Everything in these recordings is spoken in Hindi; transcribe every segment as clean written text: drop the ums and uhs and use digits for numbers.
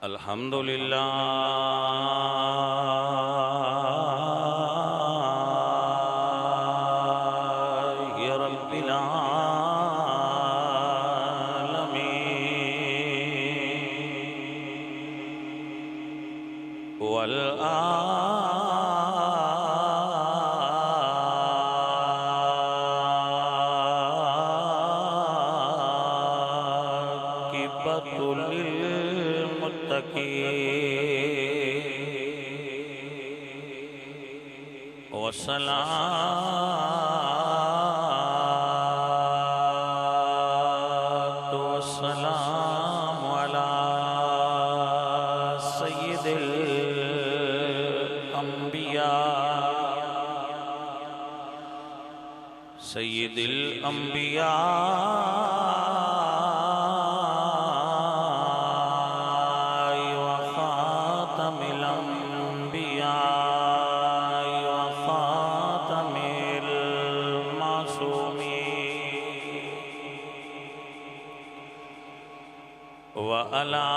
अल्हम्दुलिल्लाहि रब्बिल आलमीन वल आक़िबतु लिल-मुत्तक़ीन वस्सलातु वस्सलामु अला सय्यिदिल अंबिया व ख़ातमिल अंबिया व ख़ातमिल मासूमीन व अला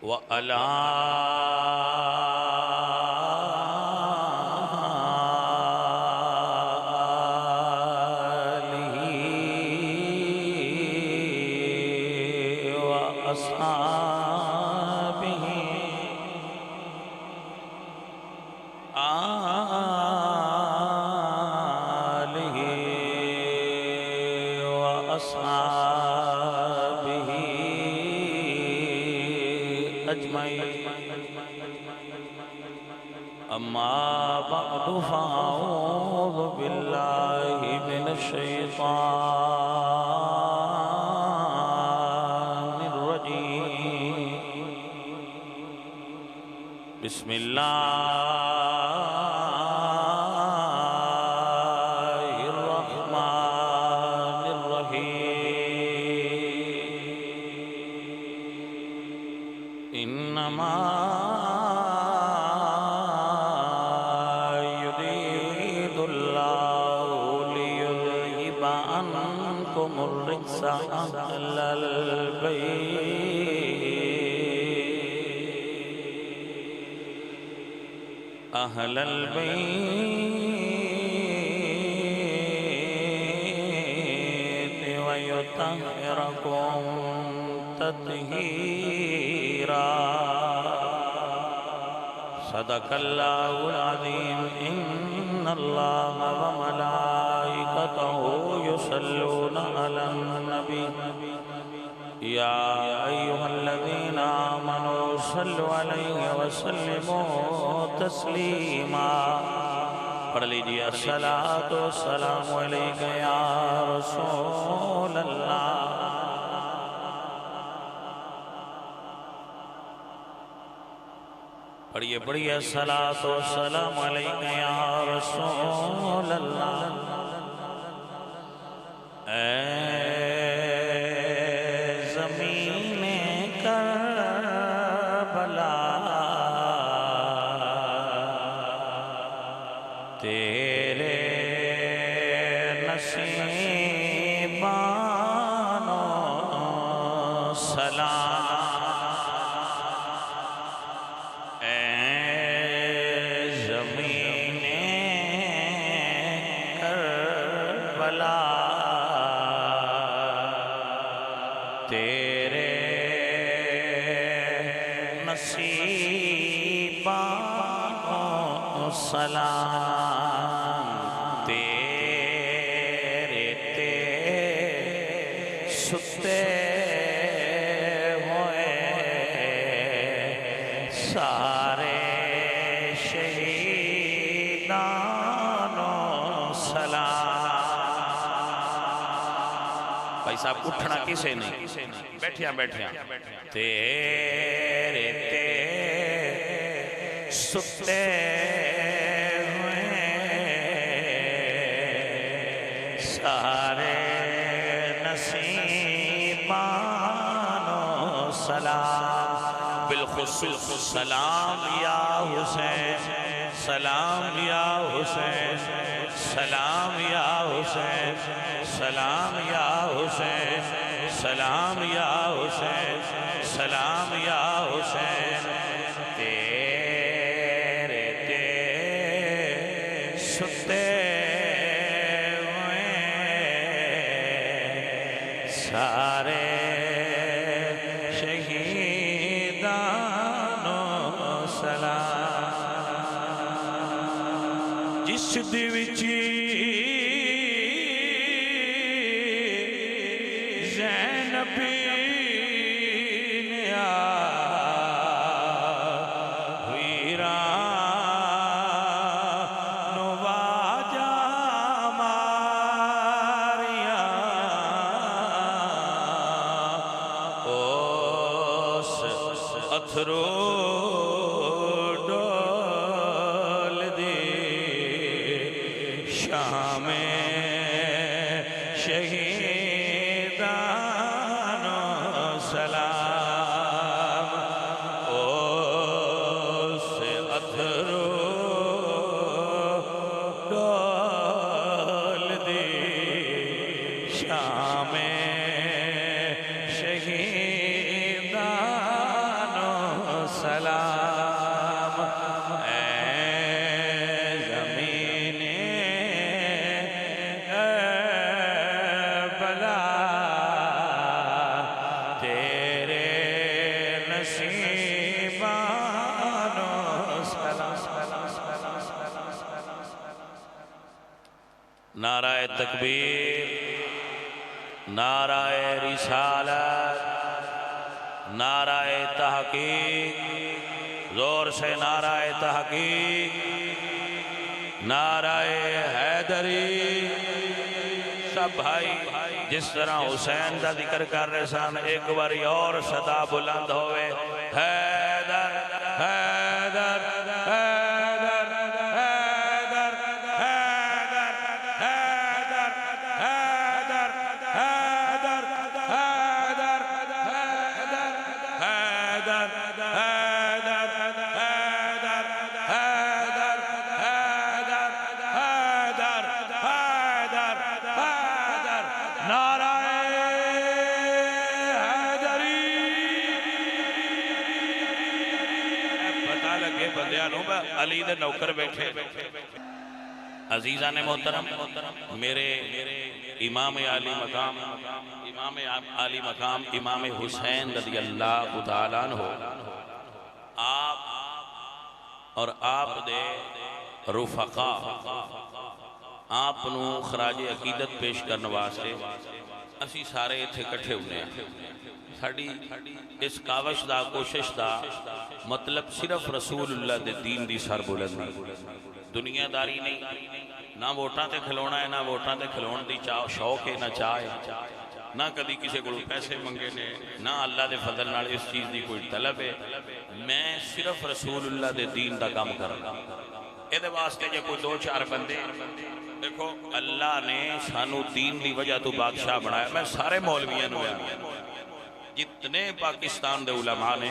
व अला आलिहि व अस्हाबिहि अम्मा बअदु फ़अऊज़ु बिल्लाहि मिनश शैतानिर रजीम बिस्मिल्लाहिर रहमानिर रहीम इन्नमा अहलल बैत व युतहिरकुम तत्हीरा सदक़ल्लाहुल अज़ीम इन्नल्लाहा व मलाइकतहु युसल्लूना अलन नबी या अय्युहल्लज़ीना आमनू सल्लु अलैहि व सल्लिमू तस्लीमा। पढ़ लीजिए अस्सलातु वस्सलामु अलैका या रसूलल्लाह। पढ़िए पढ़िए अस्सलातु वस्सलामु अलैका या रसूलल्लाह। तेरे नसीबानो सलाम ए ज़मीने करबला तेरे नसीबानो सलाम तेरे ते सुते हुए सारे शहीदानों सलाम। भाई साहब उठना किसे नहीं, बैठिया बैठिया तेरे ते सुते सारे नसीबानो सलाम बिलखुसूस सलाम या हुसैन, सलाम या हुसैन, सलाम या हुसैन, सलाम या हुसैन, सलाम या हुसैन, सलाम या हुसैन। तेरे ते सुते हुए सारे शहीदानों सलाम। जिस दिविच अथरो डोल दी शाम शहीदानों सलाम। ओस अथरो डोल दी शाम सलाम। ज़मीने बला तेरे नसीबानों सलाम। नाराए तकबीर, नाराए रिसालत, नाराए तहकीक, जोर से नाराए तहकीक, नाराए हैदरी। सब भाई जिस तरह हुसैन का जिक्र कर रहे सन, एक बारी और सदा बुलंद होवे, हैदर हैदर हैदर हैदर हैदर हैदर हैदर हैदर हैदर हैदर अली दे नौकर बैठे। अजीजा ने मोहतरम, मेरे इमाम आली मकाम, इमाम आली मकाम इमाम हुसैन रज़ियल्लाहु तआला अन्हु आप और आप दे रुफका आप नू खराज अकीदत पेश करने वास्ते असी सारे इत्थे इकट्ठे हुए हैं। साड़ी इस कावश दा कोशिश दा मतलब सिर्फ रसूलुल्लाह दे दीन दी सरबुलंदी, दुनियादारी नहीं। ना वोटां ते खिलौना है, ना वोटां ते खिलौण दी शौक है, ना चाह है, ना कभी किसी को पैसे मंगे ने, ना अल्लाह दे फजल नाल इस चीज़ की कोई तलब है। मैं सिर्फ रसूलुल्लाह दे दीन दा काम करां। इहदे वास्ते जे कोई दो चार बंदे, देखो अल्लाह ने सानू दीन दी वजह तो बादशाह बनाया। मैं सारे मौलवियां नूं जितने पाकिस्तान दे उलमा ने,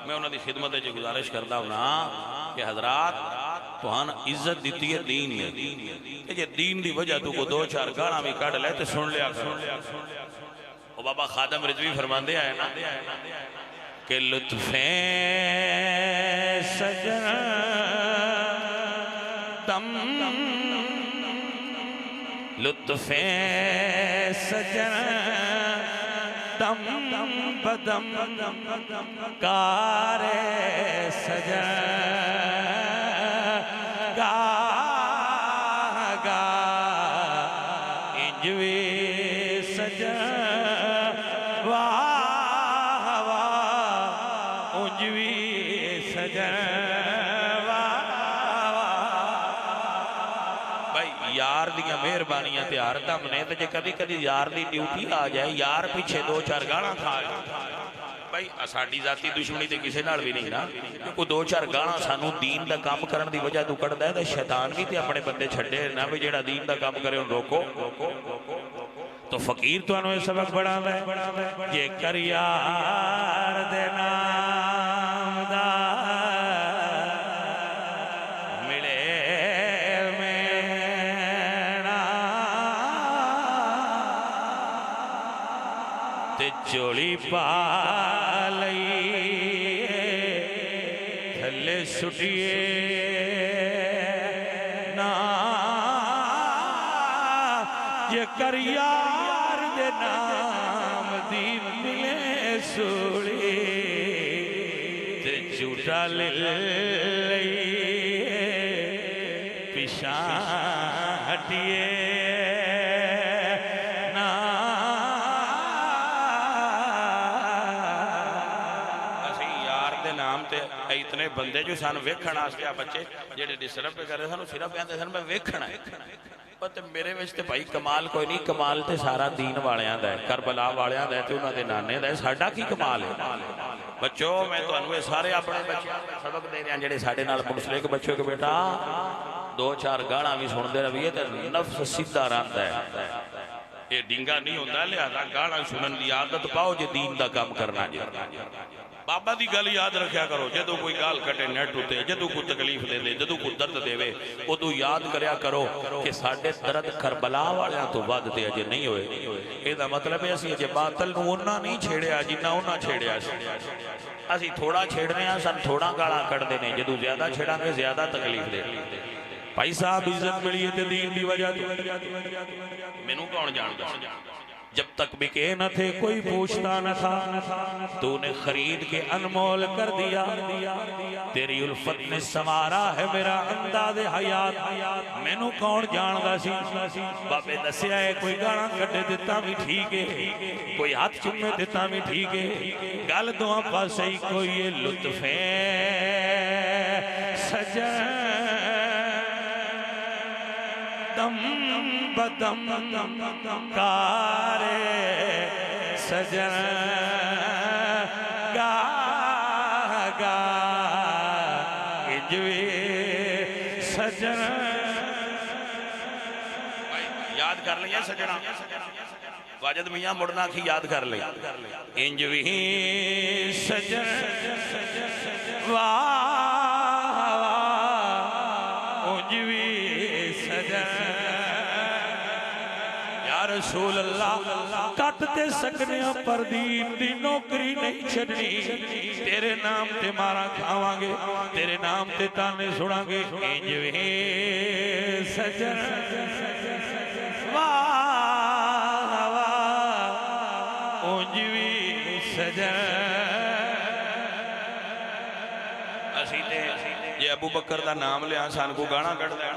मैं उन्होंने खिदमत गुजारिश करता हूँ कि हजरात तुहान इज्जत दी है दीन ने, जे दीन दी वजह तू को दो चार गाना भी कढ़ ले तो सुन लिया। वो बाबा खादम रिजवी फरमाते आए ना कि लुत्फे सजन दम, लुत्फे सजन दम बदम कारे सजन गा गा इंजवी सजन वाह वाह उंजवी सजन यार दियां मेहरबानियां ते हर दम ने। ते जे कदी कदी यार दी ड्यूटी आ जाए, यार पीछे दो चार गाना खा जाए, भाई साडी जाती दुश्मनी ते किसी नाल भी नहीं ना। कोई दो चार गाना सानू दीन दा काम करन दी वजह तू कढ़दा है, ते शैतान भी ते अपने बंदे छड्डे ना भी जेड़ा दीन दा काम करे उन रोको। तो फकीर तुहानू ये सबक बढ़ांदा है, जे कर यार दे नाम झोली पा लई थले सुटिए ना ये कर यार दे नाम दी मिले सूली ते झूठा ले पिछा हटिए ना असी यार दे नाम ते इतने बंदे जो सानू वेखण वास्ते आ बच्चे जेडे डिस्टर्ब करे सानू सिर्फ कहते सन मैं वेखना है पर मेरे विच ते भाई कमाल कोई नहीं कमाल ते सारा दीन वालियां दा है करबला वालियां दा है ते उन्हां दे नाने दा है साडा की कमाल है बच्चों मैं तुहानू ये सारे अपने बच्चों सबक दे रहा जेडे साडे नाल मुस्लिम बच्चों के बेटा दो चार गाना भी सुनते रहिए तो नफ्स सीधा रहता है ये डिंगा नहीं होता लिहाजा गाना सुनने की आदत पाओ जे दीन का काम करना जे बाबा की गल याद रखा करो जो कोई गाल कटे नेट उत्ते जो कोई तकलीफ दे दे जो कोई दर्द देवे उदू याद करया करो कि साडे दर्द करबला वालियां तो वध ते अजे नहीं होए ਇਹਦਾ मतलब है असीं अजे बातल नूं उन्ना नहीं छेड़िया जिन्ना उन्ना छेड़िया असीं थोड़ा छेड़ने आ सन थोड़ा गाला कढ़दे ने जदों ज्यादा छेड़ांगे ज्यादा तकलीफ दे भाई साहब इज्जत मिली है दीन की वजह मैनू कौन जानता जब तक बिके न थे कोई पूछता न था तूने खरीद के अनमोल कर दिया तेरी उल्फत ने संवारा है मेरा अंदाज़े हयात मैनू कौन जानदा सी बाबे दसिया है कोई गाना कटे दिता भी ठीक है कोई हाथ चुमे दिता भी ठीक है गल दोवां पासे ही कोई ये लुत्फ है सजन दम बदम कारे सजन गा गा इजवे सजन याद कर लिया सजना वाजद मियाँ मुड़ना की याद कर ले इंज भी सजन वाह उंज भी सजन रसूल अल्लाह कटते सकने पर दीन दी नौकरी नहीं छड़नी तेरे नाम ते मारा खावांगे तेरे नाम ते ताने सुनांगे इंज वे सजन वाह वाह उंज वी सजन असी ते जे अबू बकर दा नाम लिया सान को गाना कढ़ देन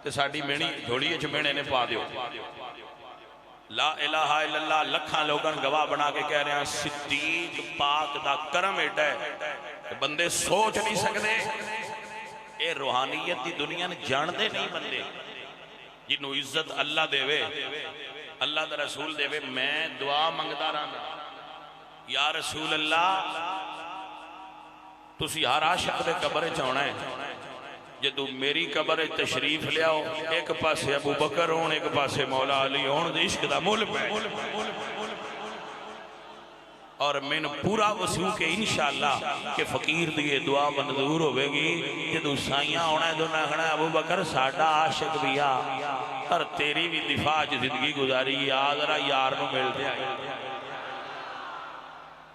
ते साडी मेहणी झोली च मेहणे ने पा दियो ला इलाहा इल्लल्लाह लखा लोगन गवाह बना के कह रहे हैं सिद्दीक पाक दा करम एडा है बंदे सोच नहीं सकते ये रूहानियत की दुनिया ने जानते नहीं बंदे जिन्हों इज्जत अल्लाह देवे अल्लाह दा रसूल देवे मैं दुआ मंगदा रहा या रसूल अल्लाह तुसी हर आशिक दे कब्र च आउणा है जदों मेरी कब्र तशरीफ लियाओ एक पासे अबू बकर होण एक पासे मौला अली होण इश्क दा मुल पै और मैनू पूरा वसूक है इंशाअल्लाह कि फकीर दी ये दुआ मंजूर होवेगी जदों साइयां आउणा है दोना आखना अबू बकर साडा आशिक भी आ और तेरी भी दिफा च जिंदगी गुजारी आ जरा यार नूं मिलदे आ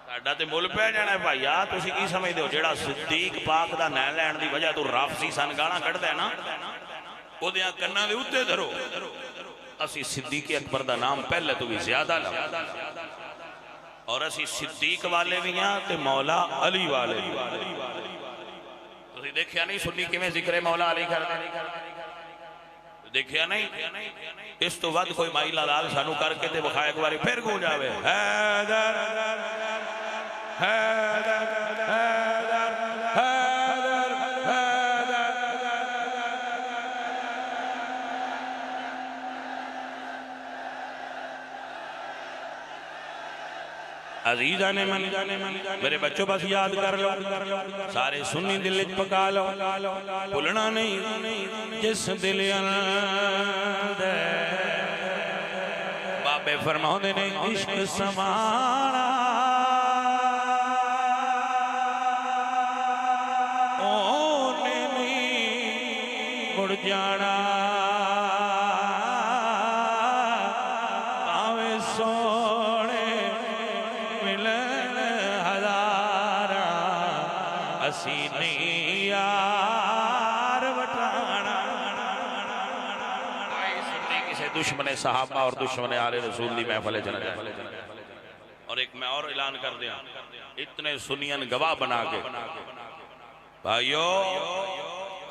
साडा ते मुल पै जाना है भाईया तुसीं की समझदे हो जेड़ा सिद्दीक पाक दा नाम लैण दी वजह तो राफसी सन गाना कढ़दा है ना ओदियां कन्नां दे उत्ते धरो असीं सिद्दीक अकबर दा नाम पहले तो भी ज्यादा ला और असीं सिद्दीक वाले भी हां ते मौला अली वाले भी तुसीं देखिया नहीं सुन्नी किवें जिक्र मौला अली करदे देखिया नहीं इस तो वध कोई माई लाल सानू करके ते विखाए एक बारी फिर गूंज आवे हैदर हैदर हैदर हैदर हैदर अजीजा ने मन मेरे बच्चों बस याद कर लो सारे सुन्नी दिल च पका लो भुलना नहीं जिस दिल अंदर बाबे फरमाउंदे ने इश्क समाना ओने नहीं मुड़ जाना असी नहीं यार वटाना। सुन्नी किसे दुश्मन सहाबा और दुश्मन आले रसूल दी महफिल च न जाए। और एक मैं और ऐलान कर दिया, इतने सुनियन गवाह बना के भाइयों,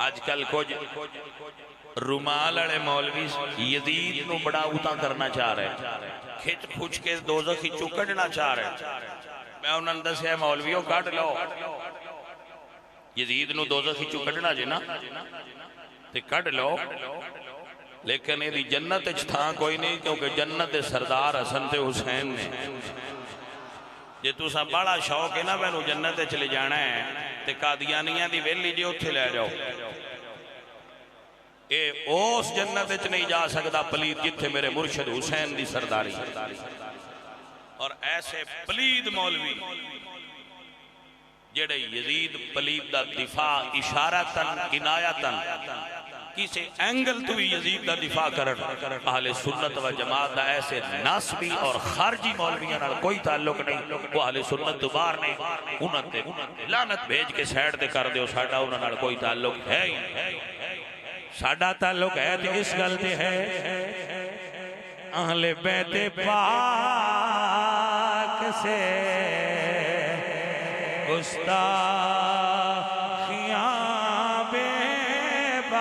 आजकल कुछ रुमाल वाले मौलवी यजीद नूं बड़ा उता करना चाह रहे, खिच खुच के दोज़ख चो कढ़ना चाह रहे। मैं उन्होंने दसिया मौलवियों कढ़ लो, यजीद नूं दोज़ख चो कढ़ना जे ना ते कढ़ लो, लेकिन यदि जन्नत थां कोई नहीं, क्योंकि जन्नत सरदार हसन ते हुसैन ने। जे तुसा बड़ा शौक है ना मैनू जन्नत च ले जाना है ते कादियानियां दी वेली जे उत्थे ले जाओ। ये उस जन्नत च नहीं जा सकता पलीद जिथे मेरे मुर्शद हुसैन दी सरदारी। और ऐसे पलीद मौलवी जेड़े यजीद पलीद दा दिफा इशारतन इनायतन किसी एंगल तो भी यजीद का दिफा करन, अहले सुन्नत व जमात दा ऐसे नासबी और खारजी मौलवियां नाल कोई ताल्लुक नहीं। वो अहले सुन्नत तो बाहर ने, उन्हां ते लानत भेज के साइड ते कर दियो, साडा उन्हां नाल कोई ताल्लुक है ही नहीं। साडा ताल्लुक है तो इस गल ते है, अहले बैते पाक से गुस्ताखियां बेबाकियां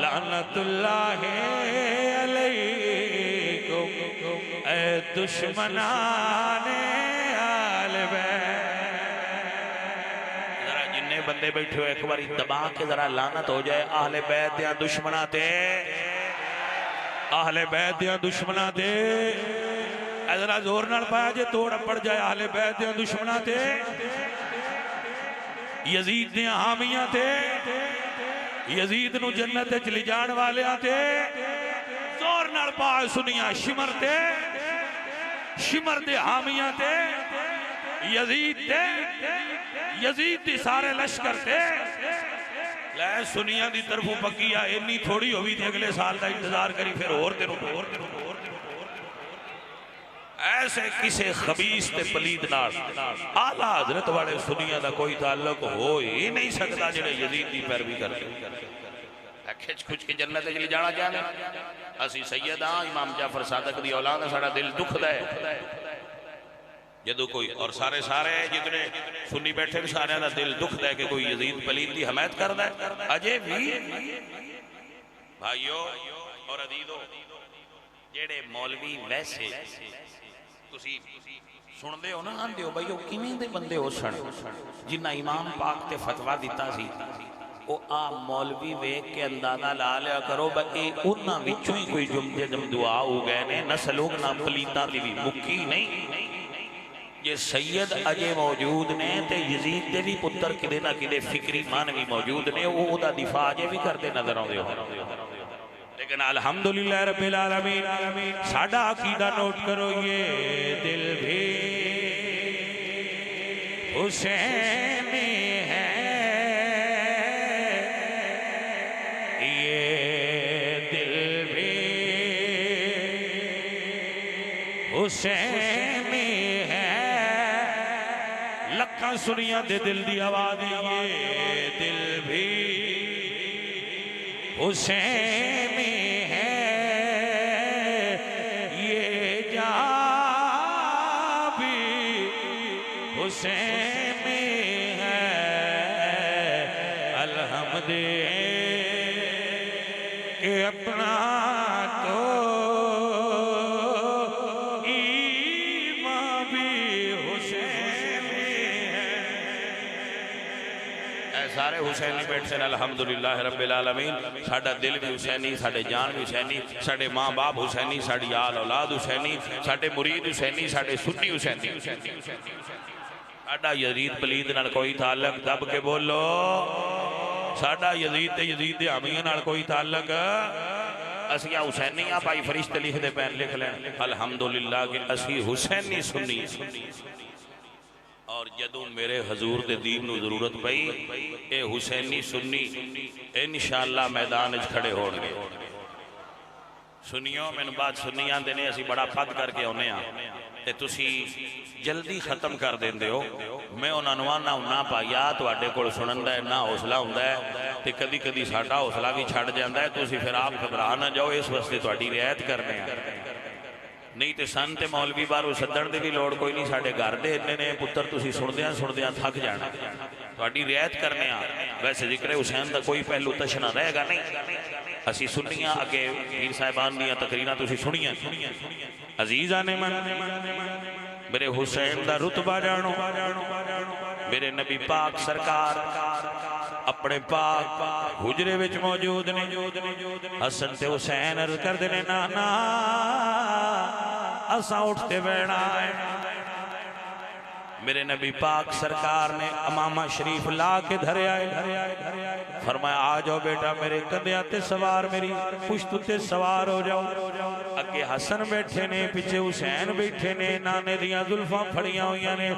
लानतुल्लाह अलैकुम ऐ दुश्मनाने आले बैत। बंदे बैठे हो एक बार दबा के जरा लानत हो जाए आहले बैत दियां दुश्मना ते, आहले बैत दियां दुश्मना ते जरा जोर नाल पाया जे तोड़ पड़ जाए आहले बैत दियां दुश्मना ते, यजीद दियां हामियां ते, यजीद नूं जन्नत च ले जाण वालियां ते जोर नाल पा सुनिया शिमर ते, शिमर दे हामियां ते, यजीद ते, यजीद दी सारे लश्कर थे लै सुनिया दी तरफों पक्की आ इन्नी थोड़ी होवी थी अगले साल का इंतजार करी फिर और तेनों ऐसे किसे खबीस ते पलीद नाल आला हजरत वाले सुनिया दा कोई ताल्लुक हो ही नहीं सकता जेड़े यजीद दी पैरवी करते खिच खुच के जन्नत च ले जाना चाहते। असी सैयद हां इमाम जाफर सादक दी औलाद है, साडा दिल दुखदा है जदों कोई और सारे जितने सुन्नी बैठे सारे का दिल दुखदा है कि कोई यजीद पलीद की हमायत करदा है। अजे भी भाइयों और अजीजों जेड़े मौलवी वैसे तुसी सुनदे हो ना, आंदे हो भाई किवें दे बंदे हो सन जिन्ना इमाम पाक ते फतवा दिता सी, ओ आ मौलवी वेख के अंदाजा ला लिया करो भाई उन्हां विचों ही कोई जुमले जम दुआ हो गए ने, नस्ल ना पलीदा दी भी मुक्की नहीं। ये सैयद अजे मौजूद ने ते यजीद दे भी पुत्र किदे ना किदे फिक्री मानवी मौजूद ने, वो ओदा दिफा अजे भी करते नजर आउंदे हो। लेकिन अल्हम्दुलिल्लाह रब्बिल आलमीन साडा अकीदा नोट करो, ये दिल भी हुसैनी है, ये दिल भी हुसैनी है। लखा सुनिया दे दिल दी आवाज, ये दिल भी हुसैनी है, ये जान भी हुसैनी है। अल्हम्दुलिल्लाह के अपना तो सारे हुसैनी बैठे अल्हम्दुलिल्लाह रब्बिल आलमीन। साडा दिल भी हुसैनी, साडे जान भी हुसैनी, साडे माँ बाप हुसैनी, साडी आल औलाद हुसैनी, साडे मुरीद हुसैनी, साडे सुन्नी हुसैनी। साडा यजीद पलीद नाल कोई ताल्लुक, दब के बोलो साडा यजीद ते यजीद दे हामियां नाल कोई ताल्लुक। असियां हुसैनी आ भाई फरिश्ते लिखदे पैन लिख लैन अल्हम्दुलिल्लाह कि असी हुसैनी सुन्नी। और जदों मेरे हजूर दे दीन नूं जरूरत पई ए हुसैनी सुन्नी इंशाअल्लाह मैदान च खड़े होणगे। सुनियो मैनूं बात सुन्नी आंदे ने असीं बड़ा पद करके आउणे आ, ते तुसी जल्दी खत्म कर देंदे हो। मैं उन्होंने आना हुन्ना भाईया तुहाडे कोल सुनन दा इन्ना हौसला हुंदा है ते कदी कदी साडा हौसला भी छड़ जांदा है। तुसी फिर आप घबरा ना जाओ, इस वास्ते तुहाडी रियायत करने आ। नहीं तो सन ते मौलवी बाहरों सद्दण दी भी लोड़ कोई नहीं, साडे घर दे इन्ने ने पुत्तर तुसी सुनदियां सुनदियां थक जाना। तुहाडी रियायत करने आ। वैसे जिक्र हुसैन दा कोई पहलू तशना रहेगा नहीं। असी सुनियां अगे पीर साहिबान दियां तकरीरां तुसी सुनियां। अजीज़ा ने मन मेरे हुसैन दा रुतबा जानो। मेरे नबी पाक सरकार अपने पाक हुजरे विच मौजूद ने। हसन ते हुसैन अर्ज करदे ने नाना असा उठते बैठना है। मेरे नबी पाक सरकार ने अमामा शरीफ ला के धरे आए। फरमाया आ जाओ बेटा मेरे कंधिया ते सवार, मेरी पुश्त ते सवार हो जाओ। अगे हसन बैठे ने, पीछे हुसैन बैठे ने, नाने दियां जुल्फां फड़ियां हुई ने।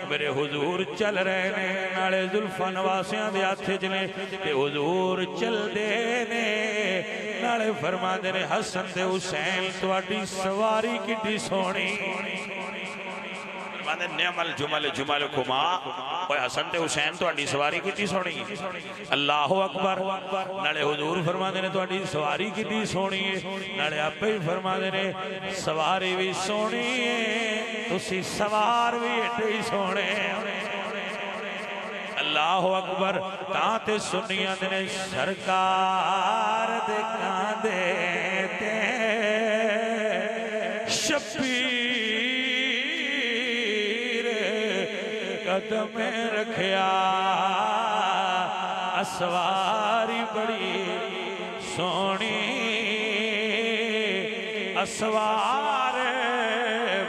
मेरे हुजूर चल रहे ने, नाले जुल्फां नवासियां दे हथ च ने ते हुजूर चलदे ने। नाले फरमांदे ने हसन ते हुसैन तुहाडी सवारी किड्डी सोहणी। नियमल जुमल जुमल खुमा हसन ते हुसैन तुहाडी सवारी कितनी सोहनी। अल्लाह अकबर। नाले हुजूर फरमाते ने तुहाडी सवारी कितनी सोहनी है। नाले आपे ही फरमाते ने सवारी भी सोहनी है, तुसी सवार भी एडे ही सोहने। अल्लाह अकबर। ताते सुनिया ने सरकार दे कांधे ते शबीर कदम रखिया। असवारी बड़ी सोहनी, असवार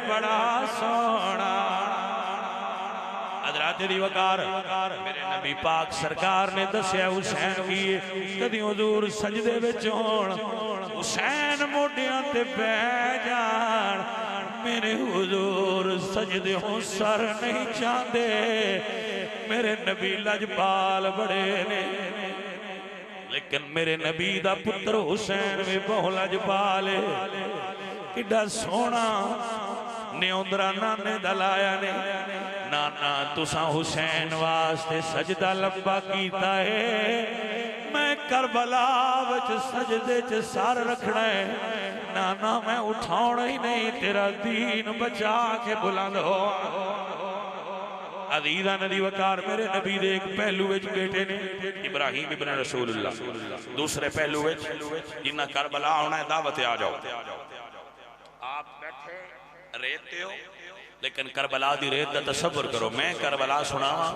बड़ा सोहना। हज़रात दी वकार मेरे नबी पाक सरकार ने दसिया हुसैन की कदी हुजूर सजदे विच होण, हुसैन मोढियां ते बैठ जाण। मेरे हुजूर सजदे हो सर नहीं चाहते। मेरे नबी लजपाल बड़े ने, लेकिन मेरे नबी दा पुत्र हुसैन भी बहु लजपाल है। किड्डा सोहना न्योंदरा नाने दा लाया ने। नाना तुसा हुसैन वास्ते सजदा लंबा कीता है, मैं करबला विच सजदे च सर रखना है। नाना मैं उठाना ही नहीं, तेरा दीन बचा के बुलंद हो। अजीज़ा नदी वकार मेरे नबी दे एक पहलू विच बेटे ने इब्राहिम इब्न रसूलुल्लाह, दूसरे पहलू विच जिन्ना करबला आना है दावत आ जाओ। आप बैठे रेत ते हो, लेकिन करबला दी रेत का तसव्वुर करो। मैं करबला सुनावा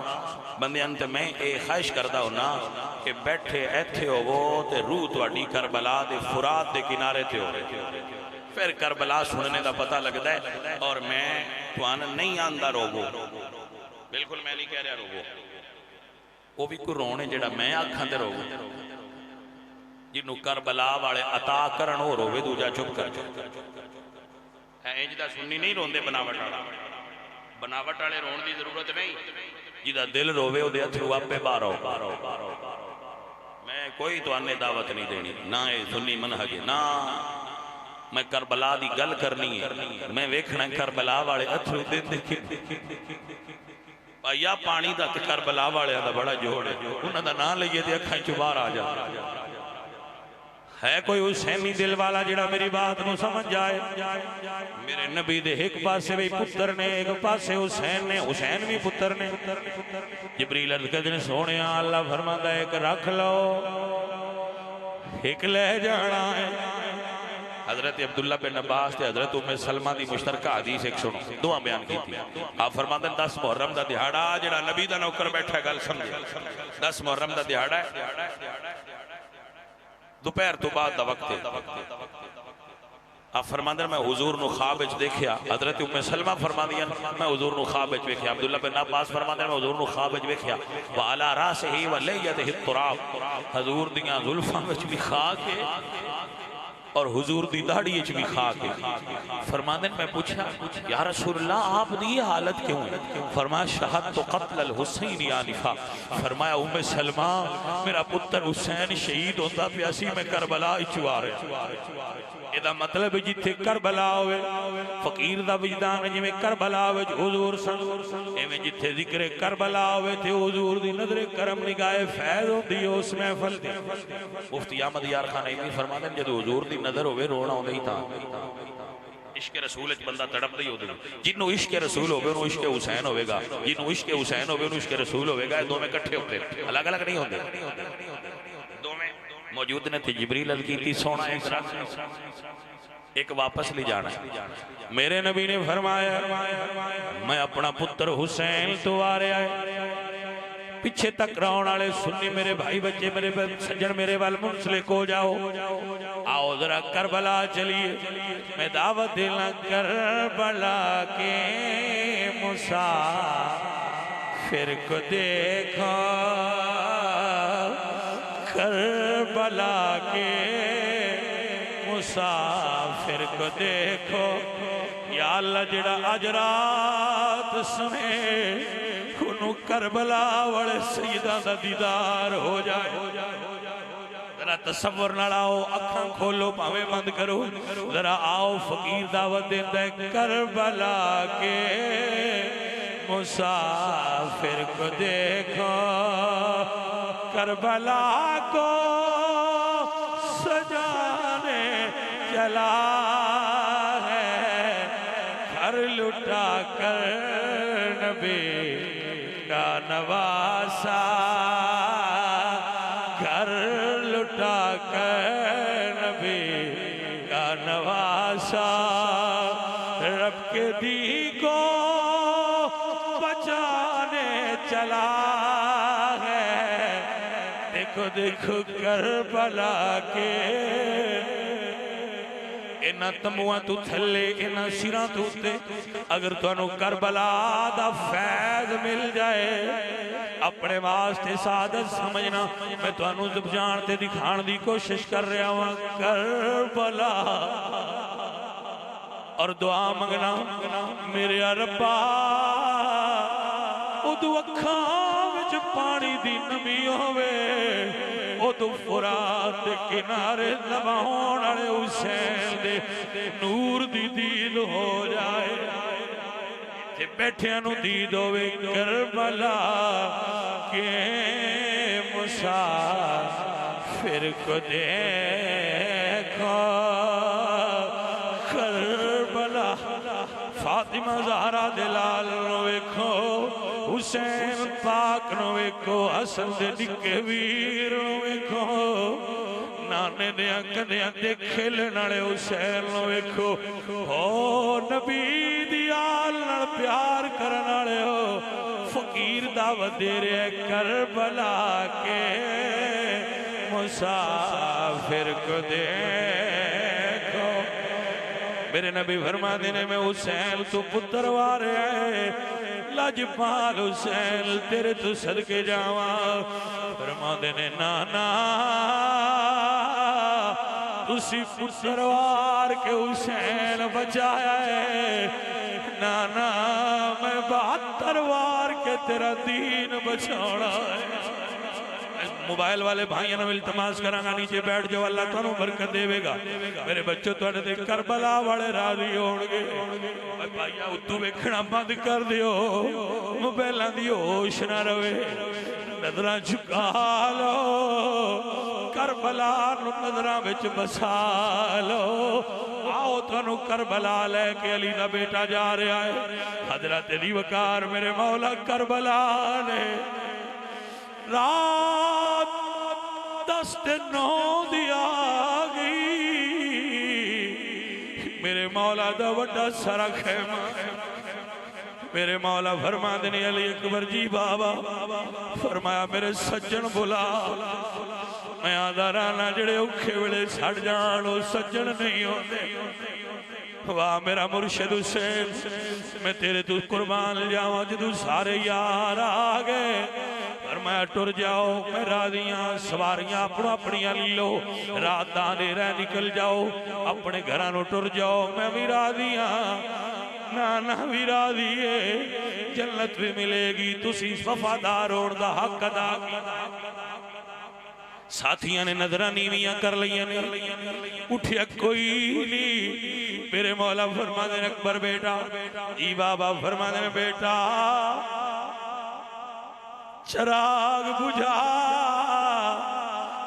बंदियां ते मैं ये ख्वाहिश करदा हुन्ना कि बैठे इत्थे होवो ते रूह तुहाडी करबला दे फुरात दे किनारे ते होवे, फिर करबला सुनने का पता लगता है। और मैं तुहानू नहीं आंदा रोवो, बिल्कुल मैं नहीं कह रहा रोवो, वो भी कोई रोने जेड़ा मैं आखां ते रोवो। जिन्हों करबला वाले अता करन हो रोवे, दूजा चुप कर। इंज दा सुन्नी नहीं रोंदे बनावट वाला, बनावट वाले रोण की जरूरत नहीं। जिदा दिल रोवे उहदे अथरू आपे बाहर आओ। मैं कोई तुहाने दावत नहीं देनी, ना ये सुन्नी मनहज ना। मैं करबला की गल करनी है, मैं वेखना करबला वाले अथरू देंदे भाईया पानी का करबला वाले का बड़ा जोड़ है। उन्हों का नाम लईए तो अखां चों बाहर आ जाए। है कोई हुसैनी दिल वाला जिहड़ा मेरी बात को समझ जाए। मेरे नबी दे एक पासे भी पुत्र ने, एक पासे हुसैन ने, हुसैन भी पुत्र ने। जिब्रील अर्ज करदे ने सोहणे अल्लाह फरमांदा है एक रख लो, एक ले जाना है। हजरत अब्दुल्ला बिन अब्बास ते हजरत उम्मे सलमा दी मुश्तरका हदीस एक सुनो, दुआ बयान की थी। आप फरमाते हैं 10 मुहर्रम का दिहाड़ा, जिहड़ा नबी दा नौकर बैठा है, गल समझे। 10 मुहर्रम का दिहाड़ा है, दोपहर तो बाद दा वक्त है। आप फरमाते मैं हुजूर नु ख्वाब विच देखिया। हजरत उम्मे सलमा फरमादियां मैं हुजूर नु ख्वाब विच देखिया। अब्दुल्ला बिन अब्बास फरमाते मैं हुजूर नु ख्वाब विच देखिया। व अला रासिही व लयतिही तुराब, हुजूर दियां जुल्फां विच भी खाक है और हुजूर दी दाढ़ी विच भी खाक है। फरमाते मैं पूछा या रसूलल्लाह आप दी हालत क्यों है? फरमाया शहद तो कत्ल अल हुसैन आनिफा। फरमाया उम्मे सलमा मेरा पुत्र हुसैन शहीद होता पिया सी, मैं करबला विच आ रहा। ਇਹਦਾ ਮਤਲਬ ਜਿੱਥੇ ਕਰਬਲਾ ਹੋਵੇ ਫਕੀਰ ਦਾ ਵਿਜਦਾਨ ਜਿਵੇਂ ਕਰਬਲਾ ਵਿੱਚ ਹੁਜ਼ੂਰ ਸਨ ਐਵੇਂ ਜਿੱਥੇ ਜ਼ਿਕਰ ਕਰਬਲਾ ਹੋਵੇ ਤੇ ਹੁਜ਼ੂਰ ਦੀ ਨਜ਼ਰ ਕਰਮ ਨਿਗਾਹੇ ਫੈਜ਼ ਹੁੰਦੀ ਉਸ ਮਹਿਫਲ ਦੀ। ਮੁਫਤੀ ਅਹਿਮਦ ਯਾਰ ਖਾਨ ਨਈਮੀ ਫਰਮਾਉਂਦੇ ਨੇ ਜਦੋਂ ਹੁਜ਼ੂਰ ਦੀ ਨਜ਼ਰ ਹੋਵੇ ਰੋਣ ਆਉਂਦਾ ਹੀ ਤਾਂ इश्क रसूल बंदा तड़पदा ही उदों जिन्हों इश्क रसूल होवे उन्होंने इश्क हुसैन होगा जिन्हों इश्क हुसैन होवे उन्होंने इश्क रसूल होगा। दोवें इकट्ठे होते अलग अलग नहीं होते दोवें मौजूद ने थे। जिबरील अर्ज़ कीती सोना एक वापस ले जाना। मेरे नबी ने फरमाया मैं अपना पुत्र हुसैन तो आ रहा है पिछे तक राउन वाले सुन्नी मेरे भाई बच्चे मेरे सज्जन मेरे वाल मुंसलिक हो जाओ आओ जरा करबला चलिए मैं दावत देना करबला के मुसाफिर को देखो करबला के मुसाफिर को देखो या अल्लाह जेड़ा अज रात सुने करबला वाले सईदा दा दीदार हो जाए। जरा तसव्वुर नाल आओ अखां खोलो भावें बंद करो जरा आओ फकीर दावत देंदा है करबला के मुसाफिर को देखो करबला को सजाने चला है घर लुटा कर नबी का नवासा घर लुटा कर नबी का नवासा रब के दी को बचाने चला है। देखो देखो करबला के इन्हां तंबुआं तू थले इन्हां सिरां तू उत्ते अगर तुहानू करबला दा फैज़ मिल जाए अपने वास्ते सादत समझना। मैं तुहानू ज़बान ते दिखाण दी कोशिश कर रहा हूं करबला और दुआ मंगना मेरे रब्बा उदू अखां विच पानी दी नमी होवे उदू फुरात दे किनारे दबाउण वाले हुसैन दे नूर दी दीद हो जाए ते बैठियां नू दीद होवे करबला के मुसाफिर को देखो करबला फातिमा ज़हरा दे लाल नू वेखो हुसैन पाक नू वेखो हसन दे निके वीर नू वेखो नाने दियां कंधियां ते खेलण वाले हुसैन नू वेखो हो नबी दी आल नाल प्यार करन वाले हो फकीर दावत दे रहे करबला के मुसाफिर को देखो। मेरे नबी फरमाते ने मैं हुसैन तू पुत्र वारे लजपाल हुसैन तेरे तू सदके जावा। फरमाते ने नाना तुसी पुत्र वार के हुसैन बचाया है नाना मैं 72 वार के तेरा दीन बचाना है। मोबाइल वाले भाइयों ने इल्तमास करांगा नीचे बैठ जाओ अल्लाह तुहानू बरकत देवेगा। मेरे बच्चों तुहाडे ते करबला वाले राजी होणगे। भाईया उतों वेखना बंद कर दियो मोबाइलां दी होश ना रवे नजरां झुका लो करबला नू नजरां विच बसा लो। आओ तुहानू करबला लैके अली दा बेटा जा रहा है हजरत अली वकार मेरे मौला करबला ने रात 10:09 दी आ गई मेरे मौला दा वड्डा सारा खैमा मेरे मौला फरमाते ने अली अकबर जी बाबा फरमाया मेरे सज्जन बुला मैं आदा राना जेड़े औखे वेले सड़ जान ओ सज्जन नहीं होंदे। वाह मेरा मुर्शिद हुसैन मैं तेरे तू कुर्बान जावा जदू सारे यार आ गए फरमाया टुर जाओ मैं राजियां सवारियां अपनो अपनियां लो रात दा अंधेरा निकल जाओ अपने घरां नू टुर जाओ मैं भी राजियां नाना भी राजी है जन्नत भी मिलेगी तुसी वफादार होण दा हक अदा कीता। साथियां ने नजर नीवियां कर लिया ने, उठिया कोई नहीं। मेरे मौला फरमाते ने अकबर बेटा, जी बाबा फरमाते ने बेटा चराग बुझा,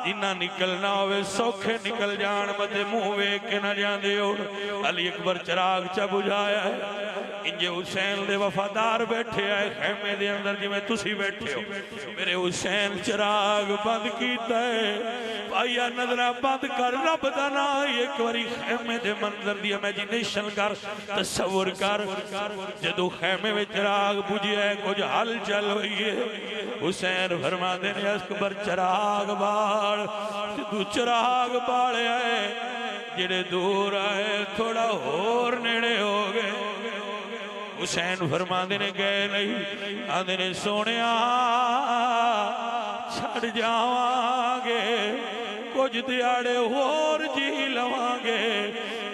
इन्ना निकलना होवे सौखे निकल जान, मते मुंह वेख के ना जांदे हो। अली अकबर चराग चा बुझाया है। इंजे हुसैन दे वफादार बैठे आए खेमे दे अंदर जिवें तुसी बैठे हो। मेरे हुसैन चराग बंद कीता है, भाईया नजरा बंद कर, रब दा नाम एक बारी खेमे दे मंजर दी इमेजिनेशन कर, तसव्वुर कर। जदों खेमे में चराग बुझिया है, कुछ हलचल हुई है। हुसैन फरमाते ने अकबर चराग बाल, तू चराग बालिया है, जेड़े दूर आए थोड़ा होर नेड़े हो गए। हुसैन फरमाते ने गए नहीं, आंदे ने सोनिया छड़ जावांगे, कुछ दिहाड़े होर जी लवांगे,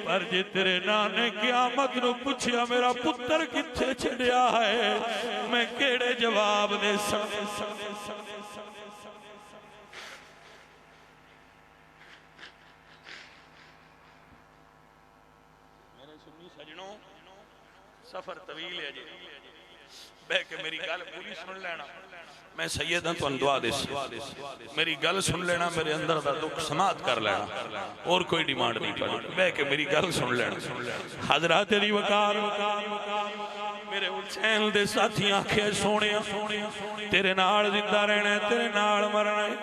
पर जे तेरे नाने क़यामत नूं पुछया मेरा पुत्र किथे छड़िया है, मैं केड़े जवाब दे सकदा। सफर तवील है जी, बह के मेरी गल पूरी सुन लेना। मैं सैयद हां, तुहानू दुआ दे, मेरी गल सुन लेना, मेरे अंदर दा दुख समाप्त कर लेना, और कोई डिमांड नहीं पड़ी। बह के मेरी गल सुन लेना। हजरत तेरी वकार मेरे हुसैन दे साथी आखे सोने तेरे नाल जिंदा रहना, तेरे नाल मरना है।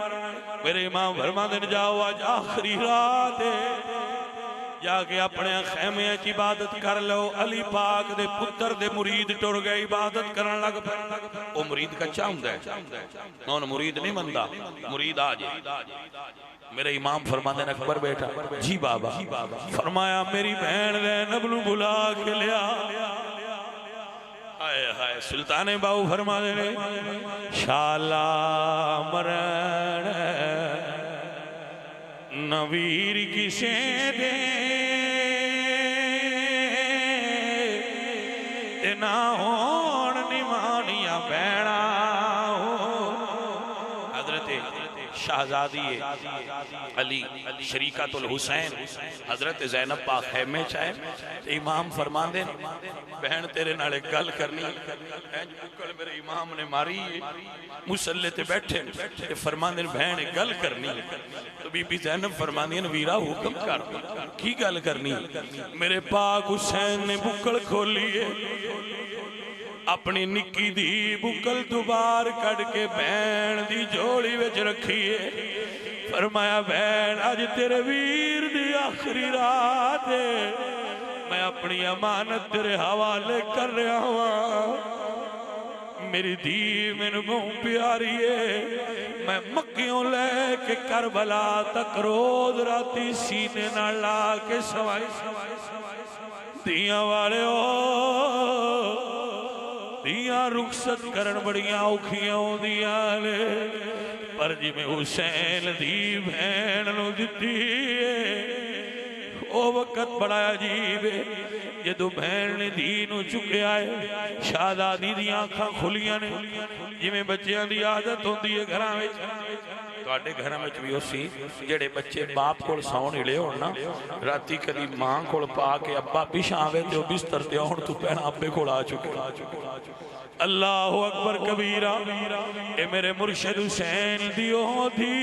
मेरे इमाम फरमांदे ने जाओ आज आखिरी रात है, जाके अपने खेमे च इबादत कर लो। अली पाक दे पुत्र दे मुरीद टुर गए, इबादत करन लग पे। ओ मुरीद कच्चा हुंदा है, उन मुरीद नहीं बनता, मुरीद आ जाए। मेरे इमाम फरमाते ने अकबर बेटा, जी बाबा। फरमाया मेरी बहन ज़ैनब नूं बुला के लिया। हाय हाय सुल्ताने बाऊ फरमाते ने शाला मरण नवीर किसे दे ना होण निमानिया बैणा। शहजादी अली शरीकतुल हुसैन हजरत ज़ैनब पाक खैमे चाहे, इमाम फरमांदे बहन तेरे नाल एक गल करनी। मेरे इमाम ने मारी मुसल्ले ते बैठे ते फरमांदे बहन एक गल करनी। तो बीबी ज़ैनब फरमांदी वीरा हुक्म कर, की गल करनी। मेरे पाक हुसैन ने बुक्कल खोली है, अपनी निक्की दी बुक्कल तो बाहर कड़ के बहन दी झोली विच रखी है। फरमाया बहन अज तेरे वीर दी आखिरी रात है, मैं अपनी अमानत तेरे हवाले कर रहा हूं। मेरी धी मैनू बहुत प्यारी है, मैं मक्कियों लेके करबला तक रोज राती सीने नाल ला के सवाई। दियां वाले दियां रुखसत करन बड़ियां औखियां होंदियां ने, पर जिवें हुसैन दी भैन नूं दित्ती ओ वक्त बड़ा अजीब है। जदों भैन ने धी नूं चुकिया है, शहजादी दी आंखां खुलियां ने, जिवें बच्चियां दी आदत होंदी है घरां विच। तुहाडे घरां विच भी उसी जेड़े बच्चे बाप कोल सौण हिले होण ना, राती कदी मां कोल पा के अब्बा पिछां आवे ते ओह बिस्तर ते आउण तूं पहला अब्बे कोल आ चुके। अल्लाह अकबर कबीरा। ए मेरे मुर्शिद हुसैन दी ओह धी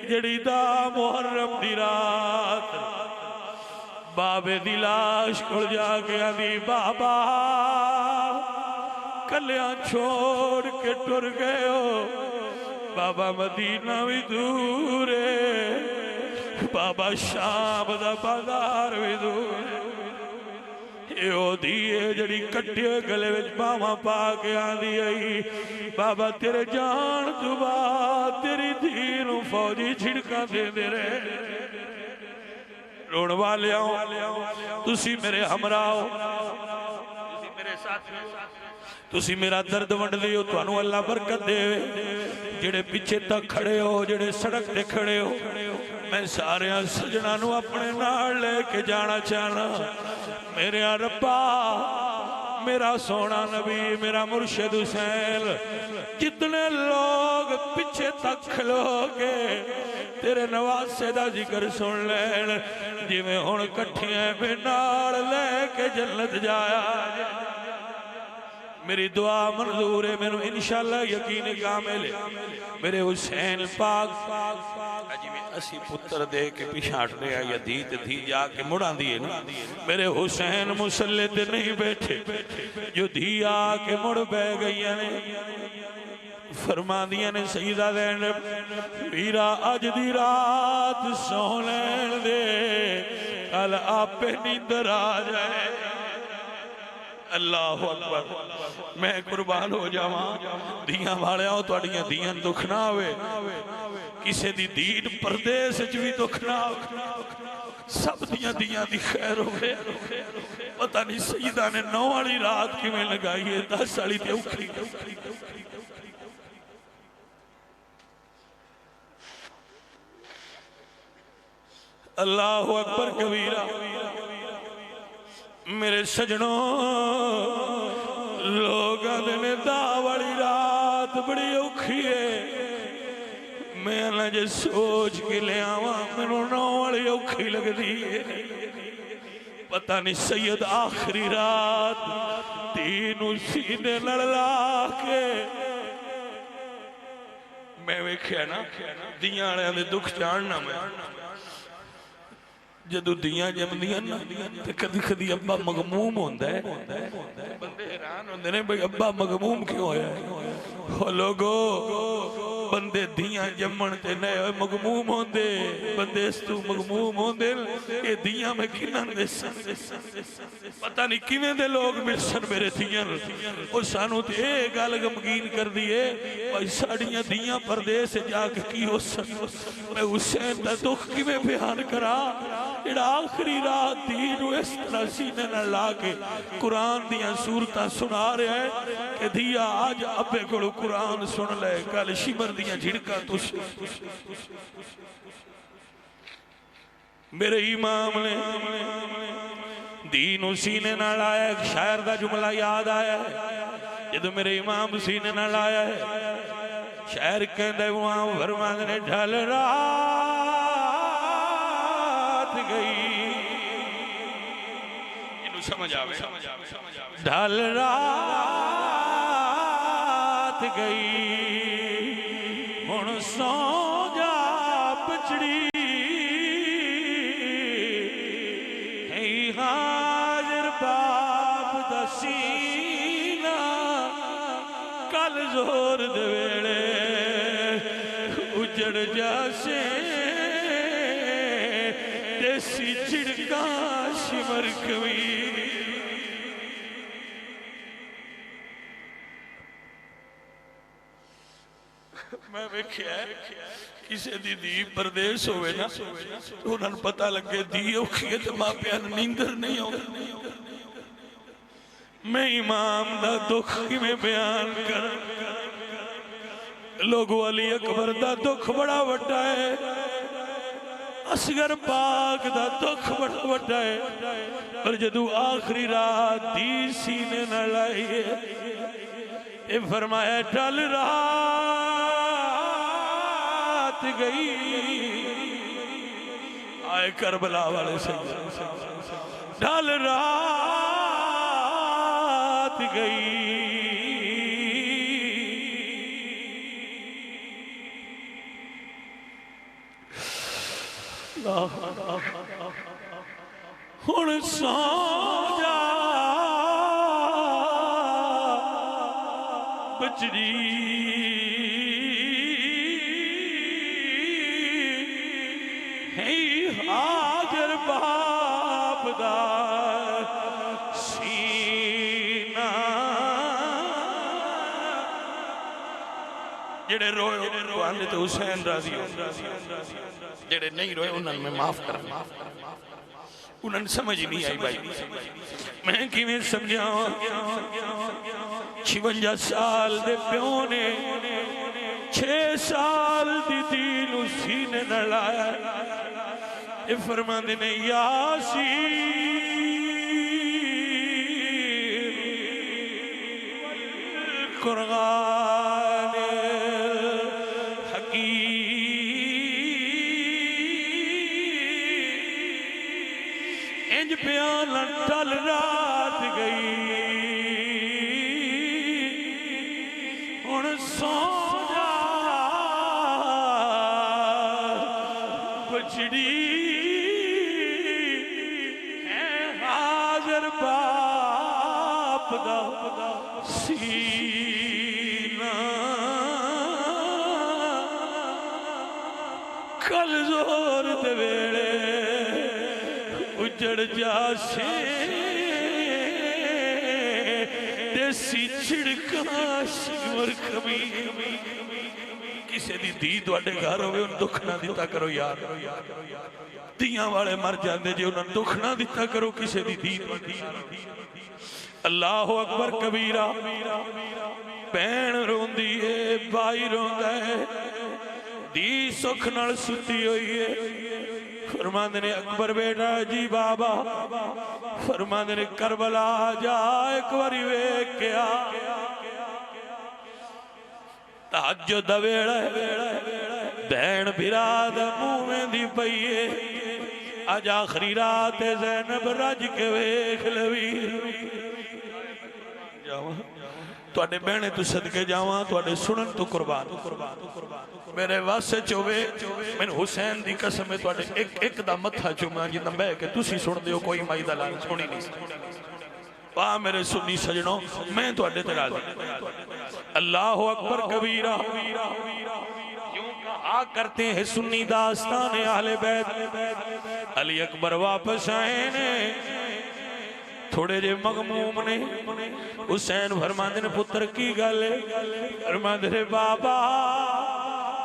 जड़ी दा मुहर्रम दी रात बाबे दी लाश कोल जाके आंदी बाबा कलियां छोड़ के टुर गए हो, बाबा मदीना भी दूर है, बाबा शाम दा बाजार भी दूर है। जड़ी कट्टे गले विच बावां पा के आंदी आई बाबा तेरे जान तो बाद तेरी धी नूं फौजी छिड़का देंदे रहे। रोण वाले तुसी मेरे हमरा हो, मेरे साथ तुसी मेरा दर्द वंडदे हो, तुहानू अल्लाह बरकत देवे। जेड़े पीछे तक खड़े हो, जेड़े सड़क ते खड़े हो, मैं सारे सजना नू अपने नाल लेके जाना चाहना। मेरे रब्बा मेरा सोना नबी मेरा मुर्शिद हुसैन जितने लोग पिछे तक खलोगे तेरे नवासे दा जिक्र सुन लैन जिवें हुण कट्ठियां में नाल लेके जन्नत जाया। मेरी दुआ मंजूर है मैनू इंशाअल्लाह यकीन कामिल है। मेरे हुसैन पाक जिवें असी पुत्र दे के पिछा हटने या धी ते धी जाके मुड़ आंदी है ना, मेरे हुसैन मुसल्ले ते नहीं बैठे जो धी आके मुड़ बह गई ने फरमादियां ने सईदा ज़ैनब वीरा अज दी रात सौ लैन दे कल आपे नींदर आ जाए। अल्लाह अकबर मैं कुर्बान हो जावा दियां वालिया तुहाडियां दियां दुख ना आवे किसी दी दीन परदेस च भी दुख ना आवे सब दियां दी खैर होवे। पता नहीं सईदा ने 9 वाली रात किवें लगाई है 10 वाली ते औखी। अल्लाह अकबर कबीरा। मेरे सजनों लोग आदे दा वाली रात बड़ी औखी है मैं ना जे सोच के ले आवा मैनू 9 वाली औखी लगती है। पता नहीं सैयद आखिरी रात तीनू सीने नाल ला के मैं वेख्या ना दियां वालियां दे दुख जानना मैं जदों दियां जमदियां ना ते कदी कदी अब्बा मगमूम होंदा है बंदे हैरान होंदे ने भाई अब्बा मगमूम क्यों होया है। हो लोगो बंदे दियां जमण ते नए मगमूम होंदे बंदे इस तू मगमूम होंदे ये दियां में किन्ना दे पता नहीं किवें दे लोग मिलसन मेरे दियां ओ सानू ते ए गल गमगीन कर दी है भाई साडियां दियां परदेस जाके की हो मैं हुसैन दा दुख किवें बयान करा जेड़ा आखिरी रात दी नू इस तरह सीने नाल ला के कुरान दियां सूरतां सुना रहा है कि दिया आज अब्बे कोलों कुरान सुन ले कल शिमर दियां झिड़कां तू मेरे इमाम ने दीन सीने नाल आया। एक शायर दा जुमला याद आया जदों मेरे इमाम सीने नाल आया है शायर कहंदे वहां फरमांदे ने ढल रात गई इनू समझ आवे ढल रात गई हुण सौ जा पचड़ी हाजिर बाप दा सीना कल जोर दे वेले उजड़ जासे देसी झिड़का शिमर कवी। मैं वेख्या किसी दी धी परदेस होवे ना तो उन्हें पता लगे धी औखी है तो मापिया नींदर नहीं आती। मैं इमाम दा दुख किवें बयान कर लोगों अली अकबर दा दुख बड़ा वड्डा है असगर पाक दा दुख बड़ा वड्डा है पर जदों आखिरी रात दी सीने नाल आई है ये फरमाया ढल रात गई आए करबला वाले से ढल रात गई हुण सौ जा बचड़ी हाजर बाप दा सीना जेड़े रोए तो हुसैन राजी जेड़े नहीं रोए उन्होंने मैं माफ करा उन्होंने समझ नहीं आई भाई मैं किवें समझावां 56 साल दे प्यो ने 6 साल दी धी नूं सीने नाल लाया ये फरमांदे ने यासीन कुरआन हकीम इंज बयान टल रात गई हुण सौ जा बछड़ी है हाजर बाप दा सीना कल जोर दे वेले उजड़ जासे देसी छिड़का शिवर कमी किसी दी धी तुहाडे घर होवे उन्हें दुख ना दिता करो यार धीआं वाले मर जाते जे उन्हें दुख ना दिता करो किसी दी धी अल्लाह अकबर कबीरा भैन रोंदी है भाई रोंदा है धी सुख नाल सुती हुई है फरमांदे ने अकबर बेटा जी बाबा फरमांदे ने करबला जा एक बारी वेख के आ तहज्जुद दा वेला भैन भिरा दा मुंह वेंदी पई है अज आखिरी रात ज़ैनब रज के वेख लवी तुहाडे बहने तो सदके जावां तुहाडे सुनन तो कुर्बान मेरे वास्ते चोवे मैनू हुसैन दी कसम है तुहाडे एक एक दा मत्था चुमा जिन्ना बह के तुसी सुनदे हो कोई माई दा लाल सुनी नहीं वाह मेरे सुन्नी सजनों मैं तुहाडे ते राज़ी अल्लाह अकबर कबीरा यूं कहा करते हैं सुन्नी दास्तान अहले बैत अली अकबर वापस आए ने थोड़े जे मगमूम ने हुसैन फरमांदे ने पुत्र की गल फरमांदे ने बाबा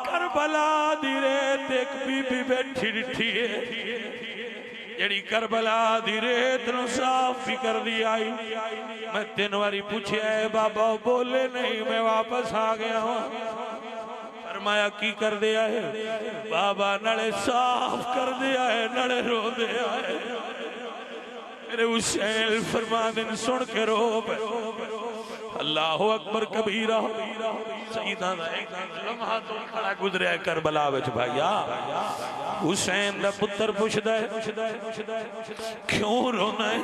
करबला दी रेत एक बीबी बैठी डिठी है जड़ी करबला दी रेत नु साफ भी कर दी आई मैं 3 बारी पूछया है बाबा बोले नहीं मैं वापस आ गया हूं फरमाया की कर दिया है बाबा नाले साफ कर दिया है नाले रो दिया है मेरे हुसैन फरमाते सुन के रो अल्लाह अकबर कबीरा सईदा दा एक लम्हा तो खड़ा गुजरिया करबला विच भाईया हुसैन दा पुत्र पुछदा है क्यों रोना है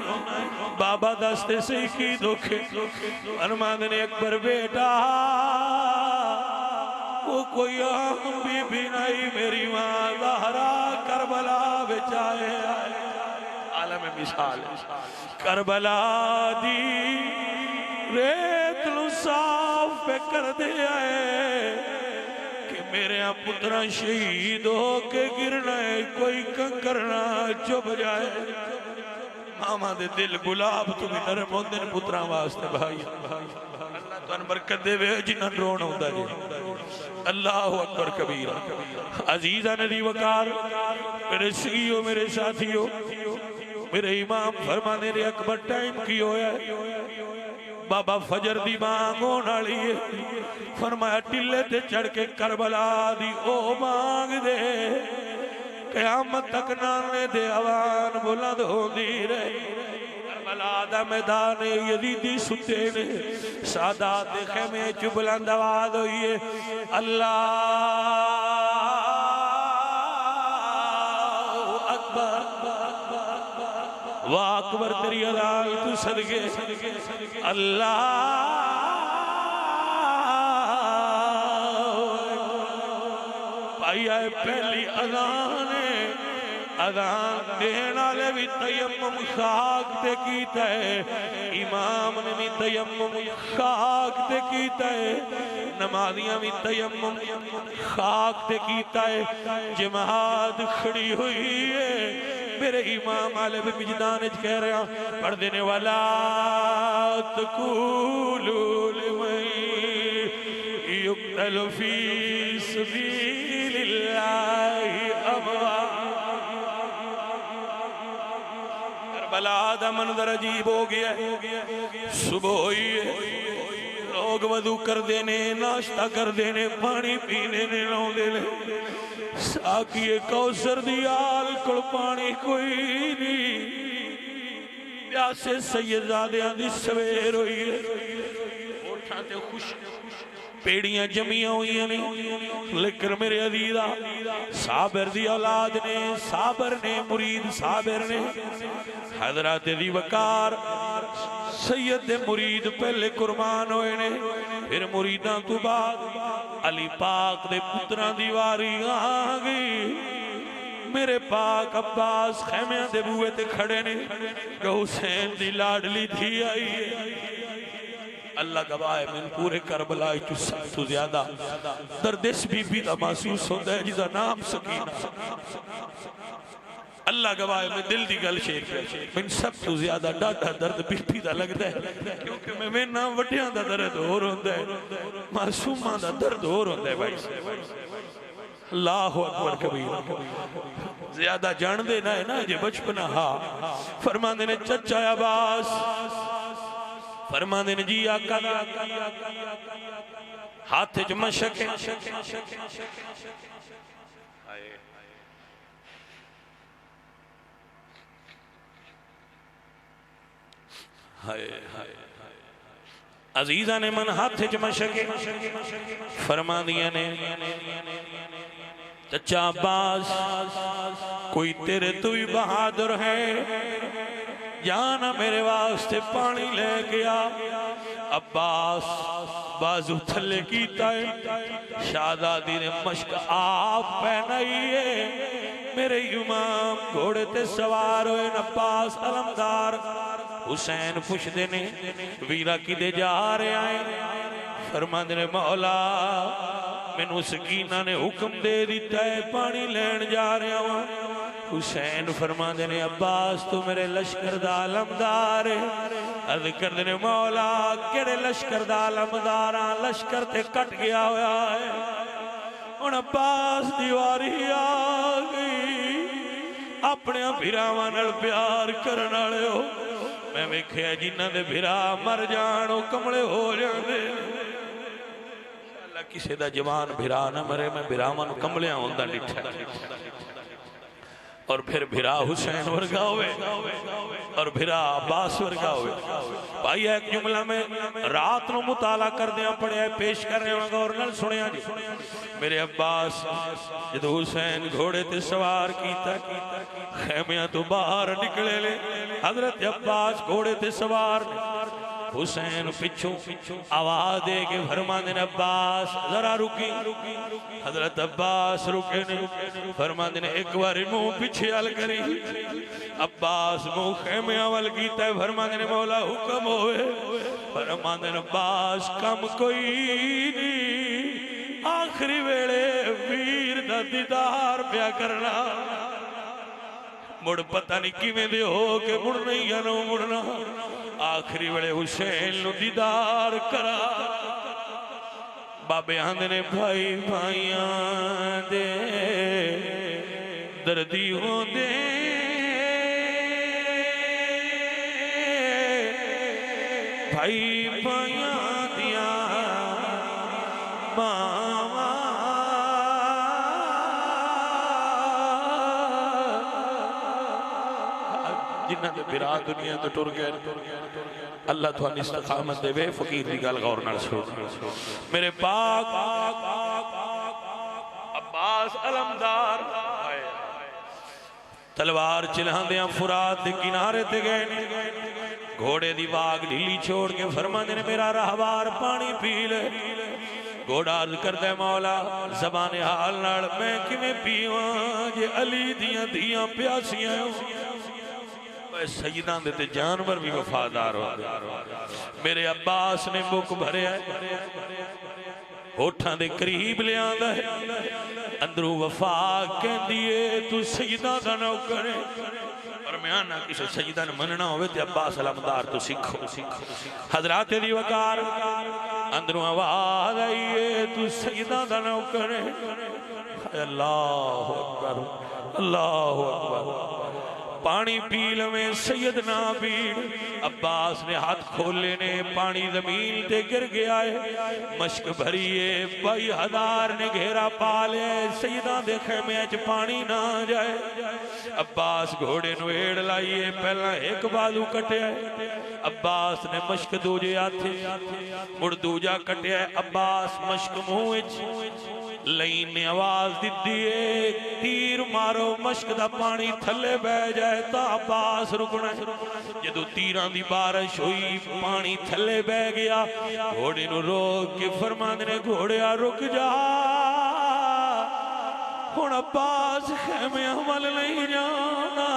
बाबा दसते सही की दुख फरमाते ने अकबर बेटा वो कोई आम बीबी नहीं मेरी मां ज़हरा करबला विच आए आलम मिसाल करबला दी रेत नु साफ पे कर दिया है कि मेरे पुत्रा शहीद हो के गिरना है कोई कंकर ना चुभ जाए मामा दे दिल गुलाब तू भी नरम होंदे ने पुत्रा वास्ते भाई अल्लाह तुहानू बरकत देवे जिन्हां रोण आउंदा जी अल्लाह अकबर कबीरा अजीजा नदी वकार मेरे सीओ मेरे साथियों मेरे इमाम फरमाने रे अकबर टाइम की होया बाबा फजर दी मांग होने वाली है फरमाया टिल्ले ते चढ़ के करबला दी ओ मांग दे क़यामत तक नाने दे आवान बुलंद होंदी रहे करबला दा मैदान यजीदी सुते ने सादात दे खेमे च बुलंद आवाज होई है अल्लाह अकबर वाह अकबर तेरी अदाल तू सदके अल्लाह भाई आए पहली अजान अजान देने वाले भी तयम्मुम खाक ते कीता है इमाम ने भी तयम्मुम खाक ते कीता है नमाजियां भी तयम्मुम खाक ते कीता है जमात खड़ी हुई है मेरे इमाम आले भी मिजदान कह रहा पढ़ देने वाला तकूलू लिमन युक्तल फी सबीलिल्लाहि अमवात करबला दा मंजर अजीब हो गया सुबह हुई है लोग वदू कर देने नाश्ता कर देने पानी पीने ने लाउंदे ने साकिए कौसर दी आल कोल पानी कोई नहीं प्यासे सैयदजादियां दी सवेर हुई है उठ होठां ते खुश पेड़ियां जमियां हुई ने, लेकिन मेरे अजीजा साबिर दी औलाद ने, साबिर ने, मुरीद साबिर ने, हजरत दी वकार सैयद दे मुरीद पहले कुर्बान होए ने, फिर मुरीदां तो बाद अली पाक दे पुत्रां दी वारी आ गई। मेरे पाक अब्बास खैमियां दे बूहे ते खड़े ने, हुसैन दी लाडली थी आई है। अल्लाह गवाह है, मैंने पूरे करबला सब तो ज्यादा दर्द इस बीबी का महसूस होता है जिसका नाम सकीना। अल्लाह गवाह है, मैं दिल की गल शेयर कर, मैंने सब तो ज्यादा डाढा दर्द बीबी का लगता है, क्योंकि मैं ना वड्डियां दा दर्द होर होंदा है, मासूमां दा दर्द होर होंदा है। भाई अल्लाह अकबर कबीर, ज्यादा जानते ना है ना जे बचपना। हाँ फरमांदे ने चचा अब्बास, फरमांदे ने जी आका हाथ च मशक अजीजा ने मन हाथ च मशक फरमा दिया ने, चचा अब्बास कोई तेरे तो भी बहादुर है, जाना मेरे वास्ते पानी लेके आ। अब्बास बाजू थले कीता है, शहजादी ने मशक आप पहनाई है। मेरे इमाम घोड़े ते सवार होए, अब्बास अलमदार हुसैन पुछदे ने वीरा किदे जा रहे आए। फरमांदे ने मौला मैनू सकीना ने हुक्म दे दिता है, पानी लैन जा रहा वा। हुसैन फरमांदे ने अब्बास तू मेरे लश्कर दा आलमदार है। अर्ज करदे ने मौला केड़े लश्कर दा आलमदार, लश्कर ते कट गया होया है। हुण अब्बास दी वारी आ गई, अपने भिरावां नाल प्यार करन वाले हो। मैं वेख्या जिन्हां दे भिरा मर जाण ओ कमले हो जांदे। अल्लाह किसे दा जवान भिरा ना मरे, मैं भिरावां नूं कमलियां होंदा डिठा। और फिर भिरा हुसैन वर्गा होवे और भिरा अब्बास वर्गा होवे। भाई एक जुमला में रात नूं मुताला करदियां पढ़िया पेश कर रहे हो, गौर नाल सुनिया जी। मेरे अब्बास जदों हुसैन घोड़े ते सवार कीता, खैमियां तो बाहर निकले ले। हजरत अब्बास घोड़े ते सवार, हुसैन पिछू आवाज दे के फरमांदे ने अब्बास जरा रुकी। हजरत अब्बास रुके ने, फरमांदे ने एक बार मुंह पीछे हल करी। अब्बास मुंह खेमिया वल कीता है, फरमांदे ने मौला हुक्म होवे। फरमांदे ने अब्बास कम कोई नहीं, आखिरी वेले वीर दा दीदार प्या करना। मुड़ पता नहीं किवें दे हो के मुड़ना या ना मुड़ना, आखिरी वेले हुसैन नूं दीदार करा। बाबे आंदे ने भाई भाइयां दे दर्दी होंदे, भाई भाइयां दिया मावा जिन्हां दे बिरा दुनिया तो टुर गए। अल्लाह तुहानू इस्तकामत देवे। फकीर की गल गौर नाल सुनो। मेरे पाक अब्बास अलमदार तलवार चलांदियां फुरात के किनारे ते गए। घोड़े दी वाग ढीली छोड़ के फरमांदे ने मेरा रहवार पानी पी ले। घोड़ा अर्ज करदा मौला ज़बान हाल नाल मैं किवें पीवां जे अली दियां धियां प्यासियां। सईदां दे ते जानवर भी वफादार हो। मेरे अब्बास ने मुख भरिया, होठां दे करीब लियांदा है, अंदरों वफा कहंदी है तू सईदां दा नौकर है। और मैं आना किसी सईदा ने मनना होवे ते अब्बास अलमदार तो सीखो। हजरात दी वकार अंदरों आवाज आई है तू सईदां दा नौकर है। अल्लाह अकबर, अल्लाह अकबर। पानी पी लवे सैयद ना पीड़। अब्बास ने हाथ खोले ने, पानी जमीन ते गिर गया है। मश्क भरी है, 22,000 ने घेरा पा लिया, सैयदा दे खेमे च पानी ना जाए। अब्बास घोड़े नूं एड़ लाइए, पहला एक बाजू कटिया, अब्बास ने मश्क दूजे हाथे, मुड़ दूजा कटिया। अब्बास मश्क मुंह लई ने आवाज दी है, तीर मारो, मश्क दा पानी थले बह जाए तो अब्बास रुकना। जदों तीरां दी बारिश हुई, पानी थले बह गया, घोड़े नूं रोक के फरमांदे ने, घोड़िया रुक जा, हुण अब्बास खेमे अमल नहीं जाना।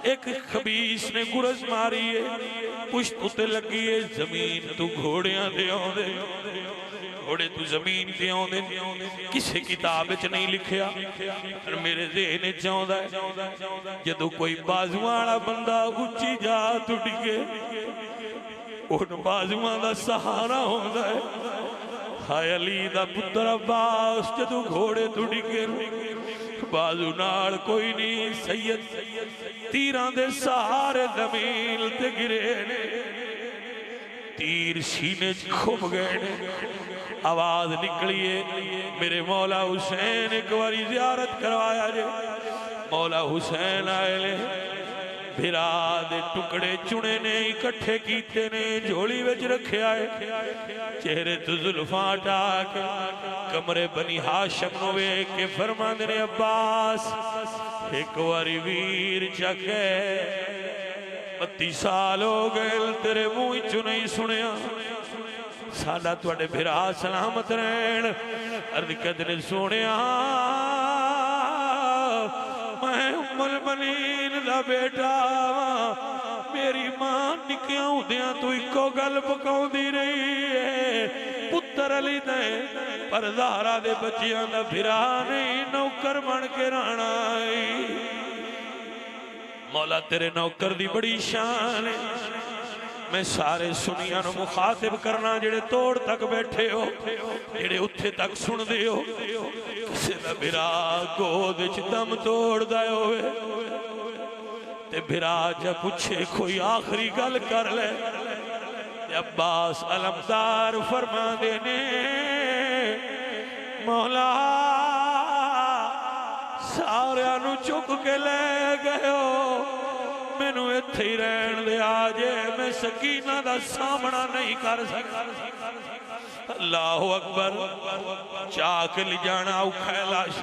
एक खबीस ने गुरज मारी है, पुश्त उत्ते लगी है, जमीन तू घोड़ियां दे आउंदे, घोड़े तू जमीन ते आउंदे, किसी किताब च नहीं लिखिया, पर मेरे ज़हन च आउंदा है। जदों कोई बाजुआं वाला बंदा उच्ची जा टुट के, उन बाजुआं दा सहारा होंदा है। हाय अली दा पुत्र अब्बास जदों घोड़े टुट के, बाजू नाल कोई नहीं, सैयद तीरां दे सहारे जमीन ते गिरे ने, तीर सीने च खुब गए ने। आवाज निकली है, मेरे मौला हुसैन एक बारी जियारत करवाया जे। मौला हुसैन आए ने, भिरा दे टुकड़े चुने ने, इकट्ठे कीते ने, झोली विच रखिया है। चेहरे तो जुल्फां हटा के कमरे बनी हाशम नूं वेख के फरमांदे ने, अब्बास एक बारी वीर चखे, 32 साल हो गए तेरे मुंह चो नहीं सुनिया, साडा तुहाडे भिरा सलामत रहन। अर्ज करदे ने, सोनिया मैं उम्मुल बनीन दा बेटा वां, मेरी मां निक्कियां हुंदियां तू इको गल पकाउंदी रही है, पुत्तर अली दे, पर ज़हरा दे बच्चियां दा भिरा नहीं, नौकर बन के रहना। मौला तेरे नौकर दी बड़ी शान है। मैं सारे सुनिया नूं मुखातिब करना, जेड़े तोड़ तक बैठे हो, जेड़े उत्थे तक सुनदे हो, किसी दा भिरा गोद च दम तोड़दा होवे ते भिरा जा पुछे कोई आखिरी गल कर ले, अब्बास अलमदार फरमांदे ने, मौला सारियां नूं चुक के ले गए हो, मैनू इत्थे ही रहन दे, आजे मैं सकीना दा सामना नहीं कर सकता। अल्लाहु अकबर, चाक ले जाना औखा है लाश,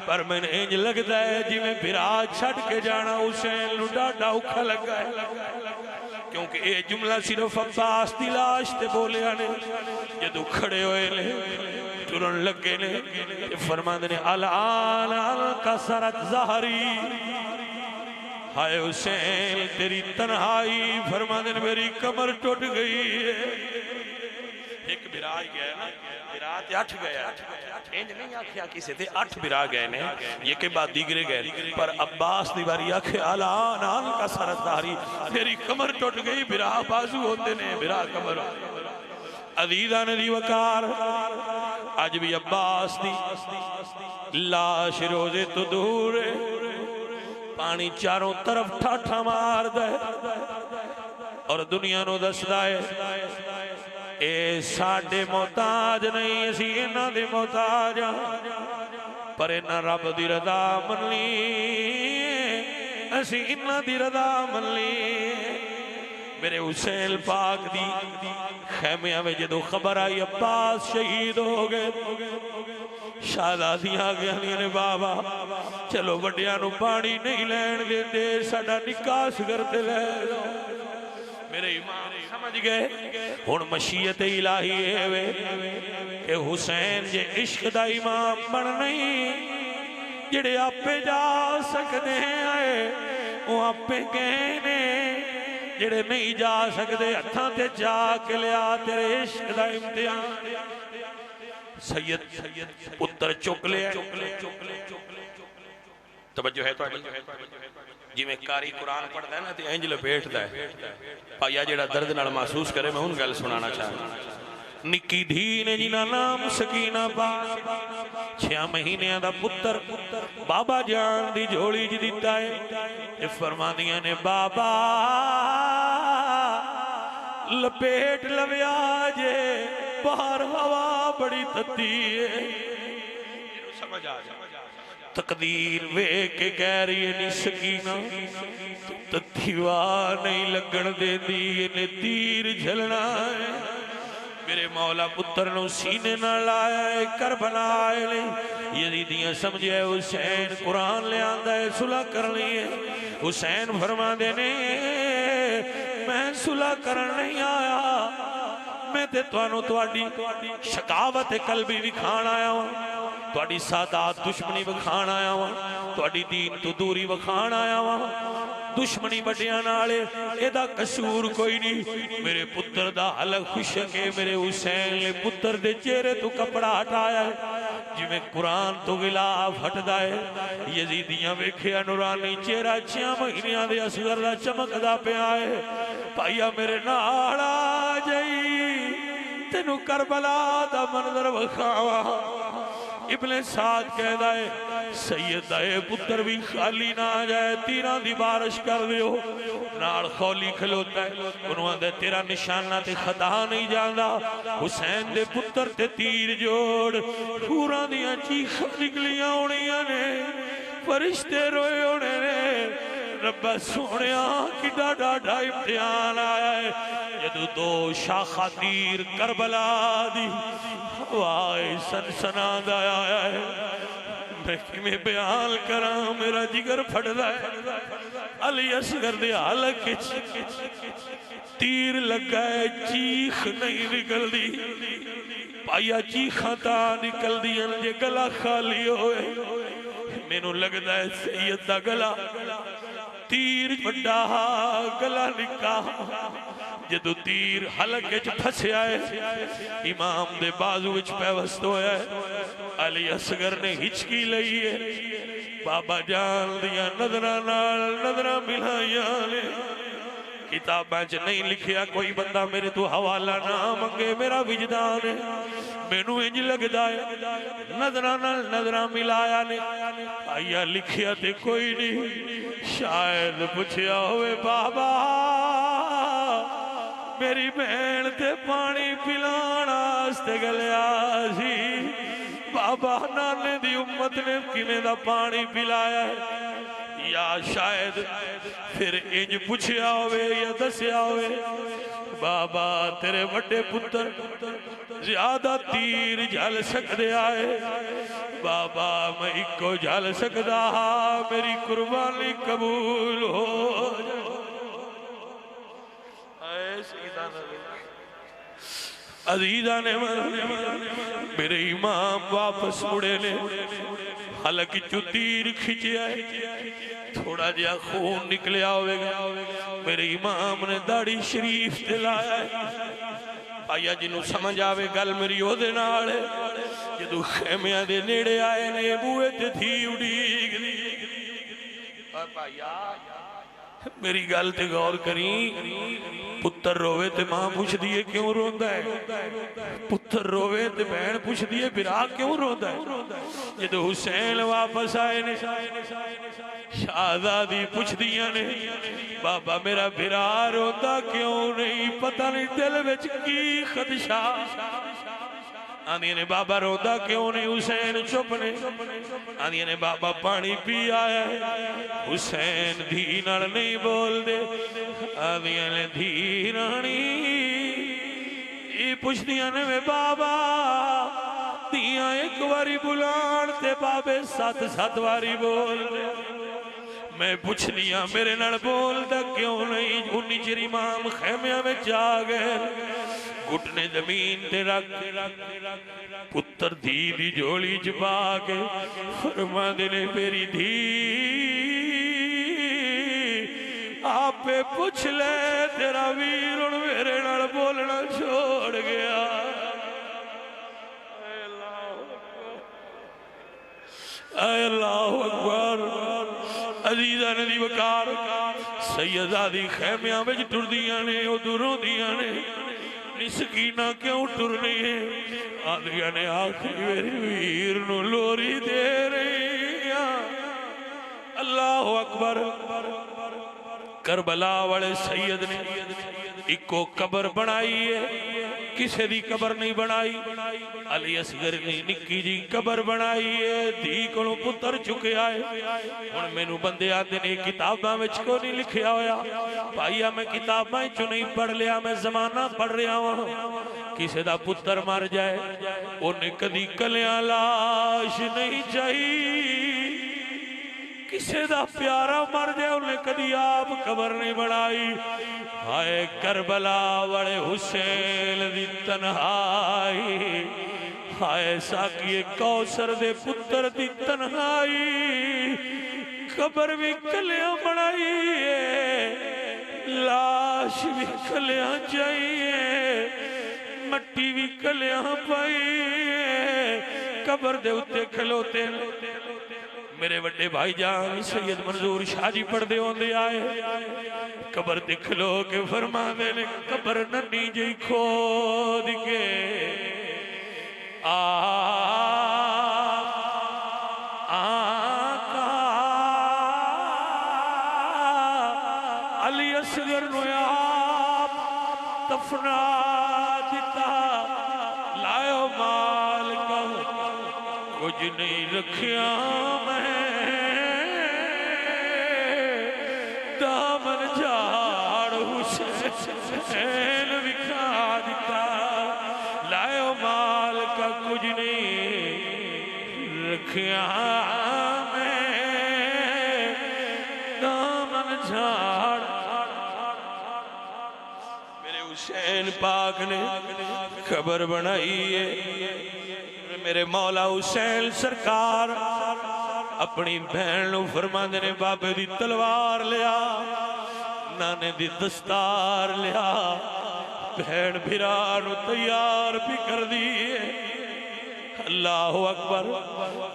पर मैंने इंज लगता है जिवें भिरा छड़ के जाना हुसैन नूं डाढा औखा लगा है, क्योंकि ये जुमला सिर्फ अब्बास दी लाश ते बोलिया ने। जदों खड़े होए ने, तुरन लगे ने, फरमांदे ने, अल-आन कसरत ज़हरी, हाय हुसैन तेरी तन्हाई, फरमांदे ने मेरी कमर टूट गई है। एक बिरा ही गया ना, बिरा ते 8 गया, इंज नहीं आखिया किसी ते 8 बिरा गए ने, ये के बाद दीगरे गए, पर अब्बास दी बारी आखे, अलान आन का सरदारी, तेरी कमर टूट गई, बिरा बाजू होते ने, बिरा कमर। अजीजा ने दी वकार, अज भी अब्बास दी लाश रोजे तो दूर है, पानी चारों तरफ ठाठा मार दे और दुनिया नूं दसदा है, ए साडे मोहताज नहीं, असी इन्हां दे मोहताज हां, पर इन्हां रब दी रज़ा मन्नी, असी इन्हां दी रज़ा मन्नी। मेरे हुसैन पाक दी खैमिया में जदों खबर आई अब्बास शहीद हो गए, शाहज़ादियां गईयां ने, बाबा चलो वड्डियां नूं पानी नहीं लैण देंदे, साडा निकास करते ले जाओ। मेरे इमाम समझ गए हुण मशीयत इलाही है कि हुसैन जे इश्क दा इमाम बन नहीं, जेड़े आपे जा सकते हैं वो आपे गए ने, जेड़े नहीं जा सकते हत्थां ते जा के लिया, तेरे इश्क दा इम्तिहान। सैयद पुत्र चुक लिया, तवज्जो है तुहाडी, जिवें कारी कुरान पढ़दा है ना ते इंज लपेटदा है, भाईया जेड़ा दर्द नाल महसूस करे, मैं उन गल सुनाना चाहना। निक्की धी ने जिन्ना नाम सकीना पा 6 महीनों का पुत्र बाबा जान दी झोली च दिता है। फरमादियां ने बाबा लपेट लव्या जे बाहर हवा बड़ी तत्ती है। समझ आ जा तकदीर वेख के कह रही है नी सकीना तत्ती वाह नहीं लगन देती इन्हें तीर झलना है। मेरे मौला पुत्र नु सीने न लाया है करबला ने यजीदियां समझे हुसैन कुरान ले आंदा है सुलह करनी है। हुसैन फरमांदे ने मैं सुलह करन नहीं आया मैं ते तुहानू तुहाडी शकावत कल्बी विखाण आया वां तुहाडी सादात दुश्मनी विखाण आया वां तुहाडी दीन तो दूरी विखाण आया वां। दुश्मनी बड़िया नाल एदा कसूर कोई नहीं। मेरे पुत्र दा हलक खुशक है मेरे हुसैन ने पुत्र दे चेहरे तो कपड़ा हटाया है जिवें कुरान तो गिलाफ हटदा है। यजीदियां वेखिया नूरानी चेहरा 6 महीनों दे असगर दा चमकदा पिया है। भाईया मेरे नाल आ जाई तेनू करबला दा मंजर विखावा। इब्ने साद कहदा है सैयद दाए पुत्र भी खाली ना आ जाए तीरां दी बारिश कर दियो नाल खौली खलोता है उन्होंने तेरा निशाना ते खता नहीं जांदा। हुसैन दे पुत्र ते तीर जोड़ पूरा दियां चीखां निकलियां होणियां ने फरिश्ते रोए होने ने। रब्बा सोहणिया किड्डा डाढा इम्तिहान आया है जदों 2 शाखा तीर करबला दी हवाए सनसनादा आया है। मैं किवें बयान करा मेरा जिगर फटदा है। अली असगर दे हालक तीर लगा है चीख नहीं निकलदी। पाया चीखा ता निकलदी जे गला खाली होए। मैनू लगदा है सैयद दा गला तीर बड़ा गला निका जदों तीर हलक फसया है इमाम दे बाजू विच पैवस्त होया है। अली असगर ने हिचकी लई है बाबा जान दिया नजरां नाल नजरां मिलाइयां ने। किताबां च नहीं लिखिया कोई बंदा मेरे तो हवाला ना मंगे मेरा विजदान है। मैनू इंज लगदा है नजरां नाल नजरां मिलाया ने आइया लिखिया ते कोई नहीं शायद पूछया होवे बाबा मेरी बहन ते पानी पिलाण वास्ते गलिया सी बाबा नाने दी उम्मत ने किवें दा पानी पिलाया है। या शायद फिर इंज पूछया होवे या दसिया होवे बाबा तेरे बड़े पुत्र ज्यादा तीर झल सकदे आए बाबा मैं इको झल सकदा मेरी कुर्बानी कबूल हो अजीजा ने मेरे इमाम वापस मुड़े ने हलक चो तीर खिंचया थोड़ा जिहा खून निकलिया होगा मेरे इमाम ने दाढ़ी शरीफ ते लाया आया जिन्हों समझ आवे गल मेरी ओदे नाल जदों खेमिया दे नेड़े आए ने बूहे ते थी उड़ीक मेरी गल ते गौर करी पुत्र रोवे ते मां पुछदी है क्यों रोंदा है पुत्र रोवे ते बहन पुछदी है बिरा क्यों रोंदा है। जदों हुसैन वापस आए ने शहजादी पुछदियां ने बाबा मेरा बिरा रोंदा क्यों नहीं पता नहीं दिल विच की खदशा आंदियां ने बाबा रोंदा क्यों नहीं हुसैन चुप ने आंदियां ने बाबा पानी पी आया हुसैन धी नाल नहीं बोलदे आंदियां ने धी रानी पुछदियां ने वे बाबा दियां एक बारी बुलाण ते बाबे 7-7 बारी बोलदे मैं पुछदी हाँ मेरे नाल बोलदा क्यों नहीं। उन्नी चिर इमाम खेमिया में जा गए घुटने जमीन ते रख पुत्र धी दी झोली च पा के फरमांदे ने मेरी धी आपे पुछ ले तेरा वीर हुण मेरे नाल बोलना छोड़ गया। अल्लाहु अकबर अजीजा ने दी वकार सैयदा दी खैमिया विच टुरदियां ने उदों रोंदियां ने नी सकीना क्यों टुर रही है? आदिया ने आखिरी मेरी वीर नू लोरी दे रही। अल्लाह अकबर। करबला वाले सैयद ने इको कबर बनाई है, किसी दी कबर नहीं बनाई। अली असगर ने निक्की जी कबर बनाई है, धी कोलों पुत्र चुकया है। हुण मैनू बंदे आते ने किताबां विच को नहीं लिखिया होया भाईया, मैं किताबां चो नहीं पढ़ लिया, मैं जमाना पढ़ रहा वां। किसी दा पुत्र मर जाए उन्हें कदी कलियां लाश नहीं चाहिए, किसी दा प्यारा मर जाए उन्हें कदी आप कबर नहीं बनाई। हाय करबला वाले हुसैन दी तन्हाई, हाय साकिए कौसर दे पुत्र दी तन्हाई। कबर भी कलियां बनाई है, लाश भी कलियां चाहिए, मट्टी भी कलियां पाई है। कबर दे उत्ते खलोते मेरे बड़े भाईजान सैयद मंजूर शाह जी पढ़ते होंदे आए, कबर ते खलो के फरमाते ने कबर नन्नी जी खोद के आका अली असगर नु आप दफना दिता। लायो माल का कुछ नहीं रखिया मैं, दामन झाड़ हुसैन विखा दिता। लायो माल का कुछ नहीं रखिया मैं, दामन झाड़। मेरे हुसैन पाक ने खबर बनाई है। मेरे मौला हुसैन सरकार अपनी बहन फरमाते ने बाबे दी तलवार लिया, नाने दी दस्तार लिया, बहन भिरा तैयार भी कर दी। अल्लाह अकबर।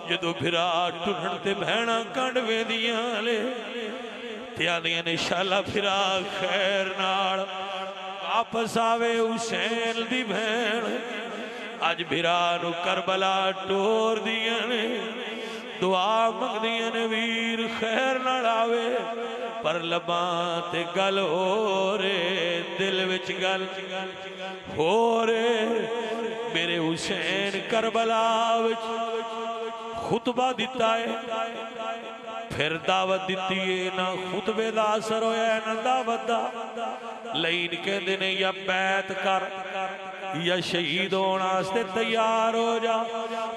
जदों भिरा टुरन ते बहना कंड वेंदियां ले ते आंदियां ने शाला फिरा खैर नाल वापस आवे हुसैन दी बहन। अज भिरा नू करबला टोर दियां ने, दुआ मंगदियां ने वीर खैर नाल आवे। पर लबां ते गल हो रे, दिल विच गल हो रे। मेरे हुसैन करबला विच खुतबा दिता है, फिर दावत दिती है। ना खुतबे दा असर होया ना दावत दा। लईन कहंदे ने या बैत कर या शहीद होने तैयार हो जा।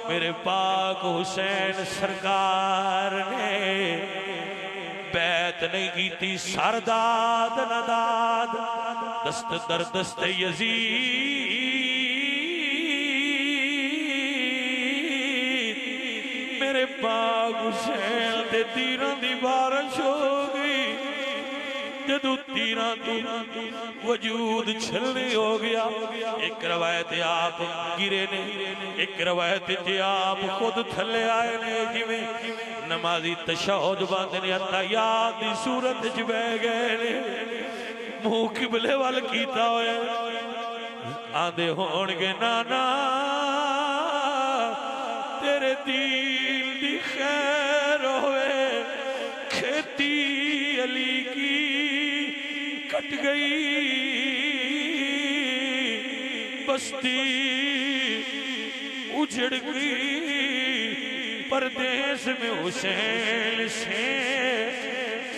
मेरे पाक हुसैन सरकार ने बैत नहीं की, सरदाद नदाद दस्त दर दस्त यजीद। मेरे पाक हुसैन दे तीरां दी बारिश हो गई। जदू तीरां वजूद छलनी हो गया। एक रवायत आप गिरे ने, एक रवायत आप खुद थले आए ने। जिवें नमाजी तशहुद बांधे ने अत्तहियात दी सूरत च बह गए ने, मुंह किबले वाल कीता होया। आंदे होणगे नाना तेरे दीन दी खैर होवे, खेती अली की कट गई, बस्ती उजड़ गई, परदेश में हुसैन से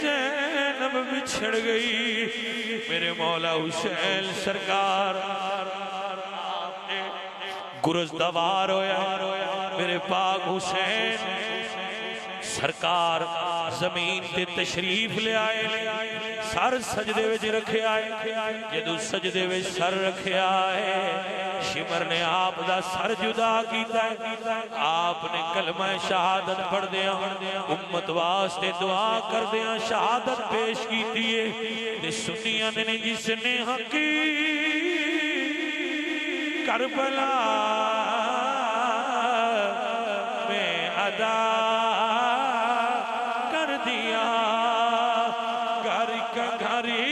ज़ैनब बिछड़ गई। मेरे मौला हुसैन सरकार गुरजदावार होया। मेरे पाक हुसैन सरकार जमीन ते तशरीफ ले आए, सर सजदे विच रखे आए। जदों सजदे विच सर रखिया है, शिमर ने आप दा सर जुदा कीता है। आपने कलमा शहादत पढ़दियां उम्मत वास्ते दुआ करदियां शहादत पेश कीती है। ते सुनियां ने जिसने हकी करबला में अदा कर दिया, घर का घरी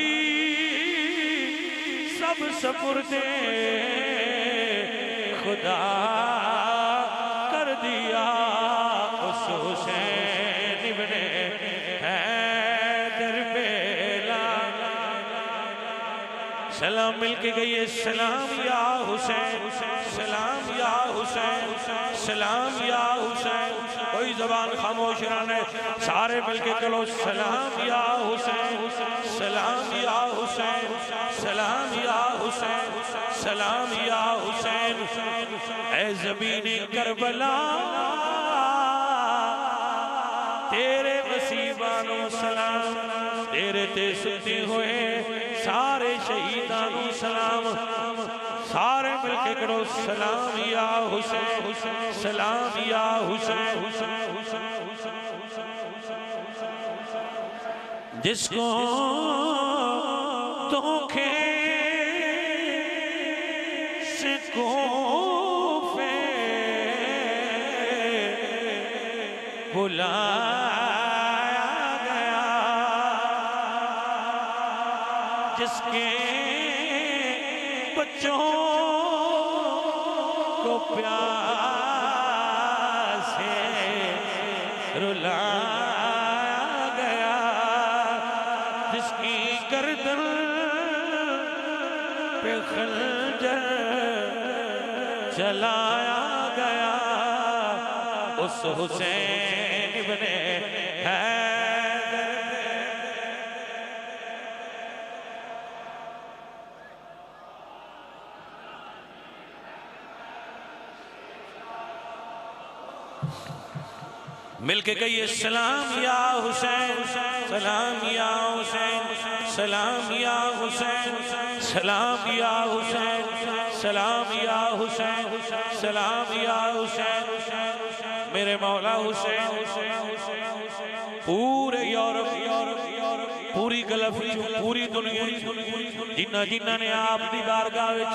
सब सपुर्दे खुदा कर दिया उस हुसैन इब्ने हैदर बेला। सलाम मिलके गई सलाम या हुसैन, सलाम या हुसैन, सलाम या हुसैन। कोई जबान खामोश रहने, सारे मिलके चलो सलाम या हुसैन, सलाम या हुसैन, सलाम या हुसैन, सलाम या हुसैन। ऐ ज़मीने करबला तेरे नसीबानो सलाम, तेरे ते सुते हुए सारे शहीदानो सलाम। सारे मिलके करो सलाम या हुसैन, सलाम या हुसैन। जिसको धोखे से कोफे बुलाया गया, जिसके बच्चों को प्यार से रुलाया गया, जिसकी गर्दन पे खंजर चलाया गया, उस हुसैन इब्ने मिलके कहिए सलाम या हुसैन, सलाम या हुसैन, सलाम या हुसैन, सलाम या हुसैन, सलाम या हुसैन, सलाम या हुसैन। मेरे मौला हुसैन पूरे यूरोप, पूरी गल्फ, पूरी दुनिया जिन्ना जिन्ना ने आप दी बारगाह विच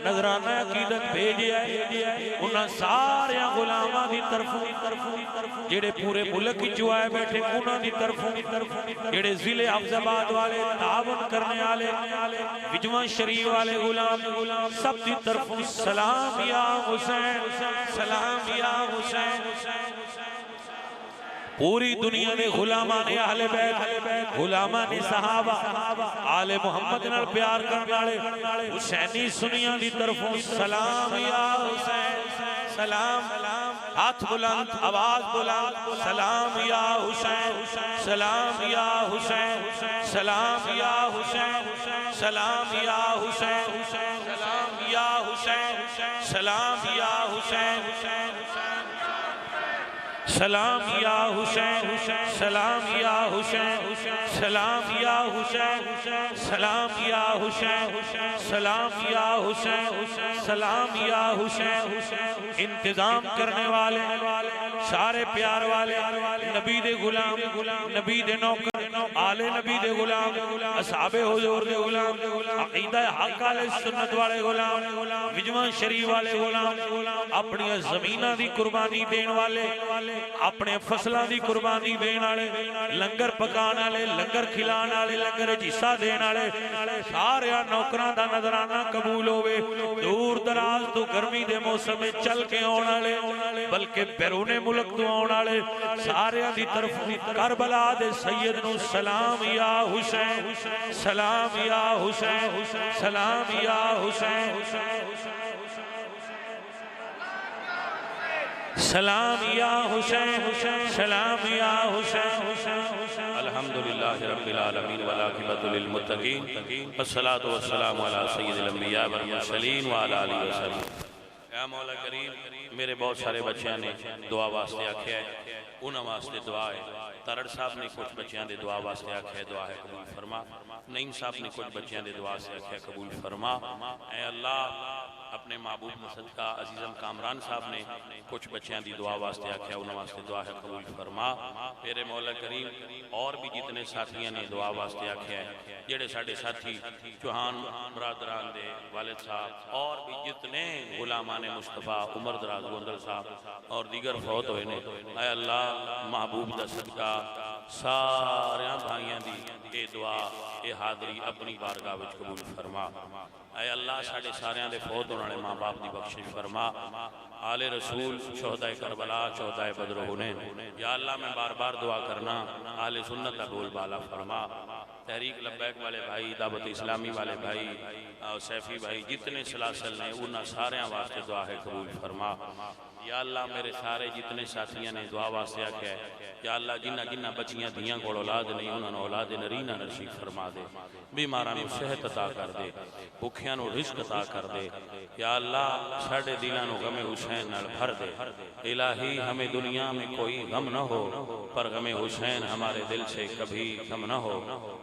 नजराना अकीदत भेजिया उन्हां सारे गुलामां दी तरफों, जेड़े पूरे मुल्क विच आए बैठे उन्हां दी तरफों, जेड़े जिले अफजाबाद वाले तावन करने वाले विजवा शरीफ वाले गुलाम सब दी तरफों सलाम या हुसैन, सलाम या हुसैन। पूरी दुनिया ने गुलामा ने अहले बैत, गुलामा ने सहाबा आले मोहम्मद नाल प्यार करने वाले हुसैनी सुनिया दी तरफों सलाम या हुसैन, सलाम। हाथ बुलंद, आवाज बुलंद, सलाम या हुसैन, सलाम या हुसैन, सलाम या हुसैन, सलाम या हुसैन, सलाम या हुसैन, सलाम या हुसैन, सलाम या हुसैन, सलाम या हुसैन, सलाम या हुसैन, सलाम या हुसैन, सलाम या हुसैन, सलाम या हुसैन। इंतजाम करने वाले सारे प्यार वाले नबी दे गुलाम, नबी दे नौकर, आले नबी दे गुलाम, असहाबे हुजूर दे गुलाम, अकीदा हक वाले सुन्नत वाले गुलाम, विजवा शरीफ वाले गुलाम, अपनी जमीना दी कुर्बानी देने वाले, अपने फसलों की कुर्बानी देने वाले, लंगर पकाने वाले, लंगर खिलाने वाले, लंगर हिस्सा देने वाले सारे नौकरां दा नजराना कबूल होवे। दूर दराज तो गर्मी के मौसम में चल के आने वाले, बल्कि बैरूने मुल्क तो आने वाले सारे की तरफ करबला दे सैयद नू सलाम या हुसैन, सलाम या हुसैन, सलाम या हुसैन, सलाम या हुसैन, सलाम या हुसैन। अल्हम्दुलिल्लाह रब्बिल आलमीन वल आक़िबतु लिल मुत्तक़ीन वस्सलातु वस्सलामु अला सय्यिदिल अंबिया वल मुरसलीन व अला आलिहि वसल्लम। या मौला करीम, मेरे बहुत सारे बच्चों ने दुआ वास्ते आख्या है, उन्होंने वास्ते दुआ है। तरड़ साहब ने कुछ बच्चों के दुआ वास्ते आख्या है, दुआ है कबूल फरमा। नईम साहब ने कुछ बच्चों के दुआ से आख्या कबूल फरमा। ऐ अल्लाह अपने महबूब सदका अजीज़म कामरान साहब ने कुछ बच्चों की दुआ वास्ते आख्या, उन्होंने वास्ते दुआ है कबूल फरमा। मेरे मौला करीम और भी जितने साथियों ने दुआ वास्ते आख्या है, जेड़े साडे साथी चौहान बरादरान दे वालिद साहब और भी जितने गुलामान मुस्तफ़ा उमर दराज गोंदल साहब और दीगर फौत हुए ने, ऐ अल्लाह महबूब दा सदका सारिया भाइयों की ये दुआ ये हाजरी अपनी बारगाह विच कबूल फरमा। ऐ अल्लाह साडे सारियां दे फौत होने वाले माँ बाप की बख्शिश फरमा। आले रसूल शोहदाए करबला शोहदाए बदर हुनैन या अल्लाह मैं बार बार दुआ करना आले सुन्नत का बोल बाला फरमा। तहरीक लब्बैक वाले भाई दावत इस्लामी वाले भाई और सैफी भाई जितने सलासल ने उन्होंने सारे वास्ते दुआ है कबूल फरमा। या अल्लाह मेरे सारे जितने साथियों ने दुआ वास्ते आख्या है या अल्लाह जिन्हें जिन्हें बच्चियां धियां को औलाद नहीं उन्होंने औलाद नरीना नसीब फरमा दे। बीमारां नूं सेहत अता कर दे, भुखियां नूं रिज़्क अता कर दे। या अल्लाह साडे दिलां नूं गमे हुसैन नाल भर दे। इलाही हमें दुनिया में कोई गम न हो पर गमे हुसैन हमारे दिल से कभी गम न हो।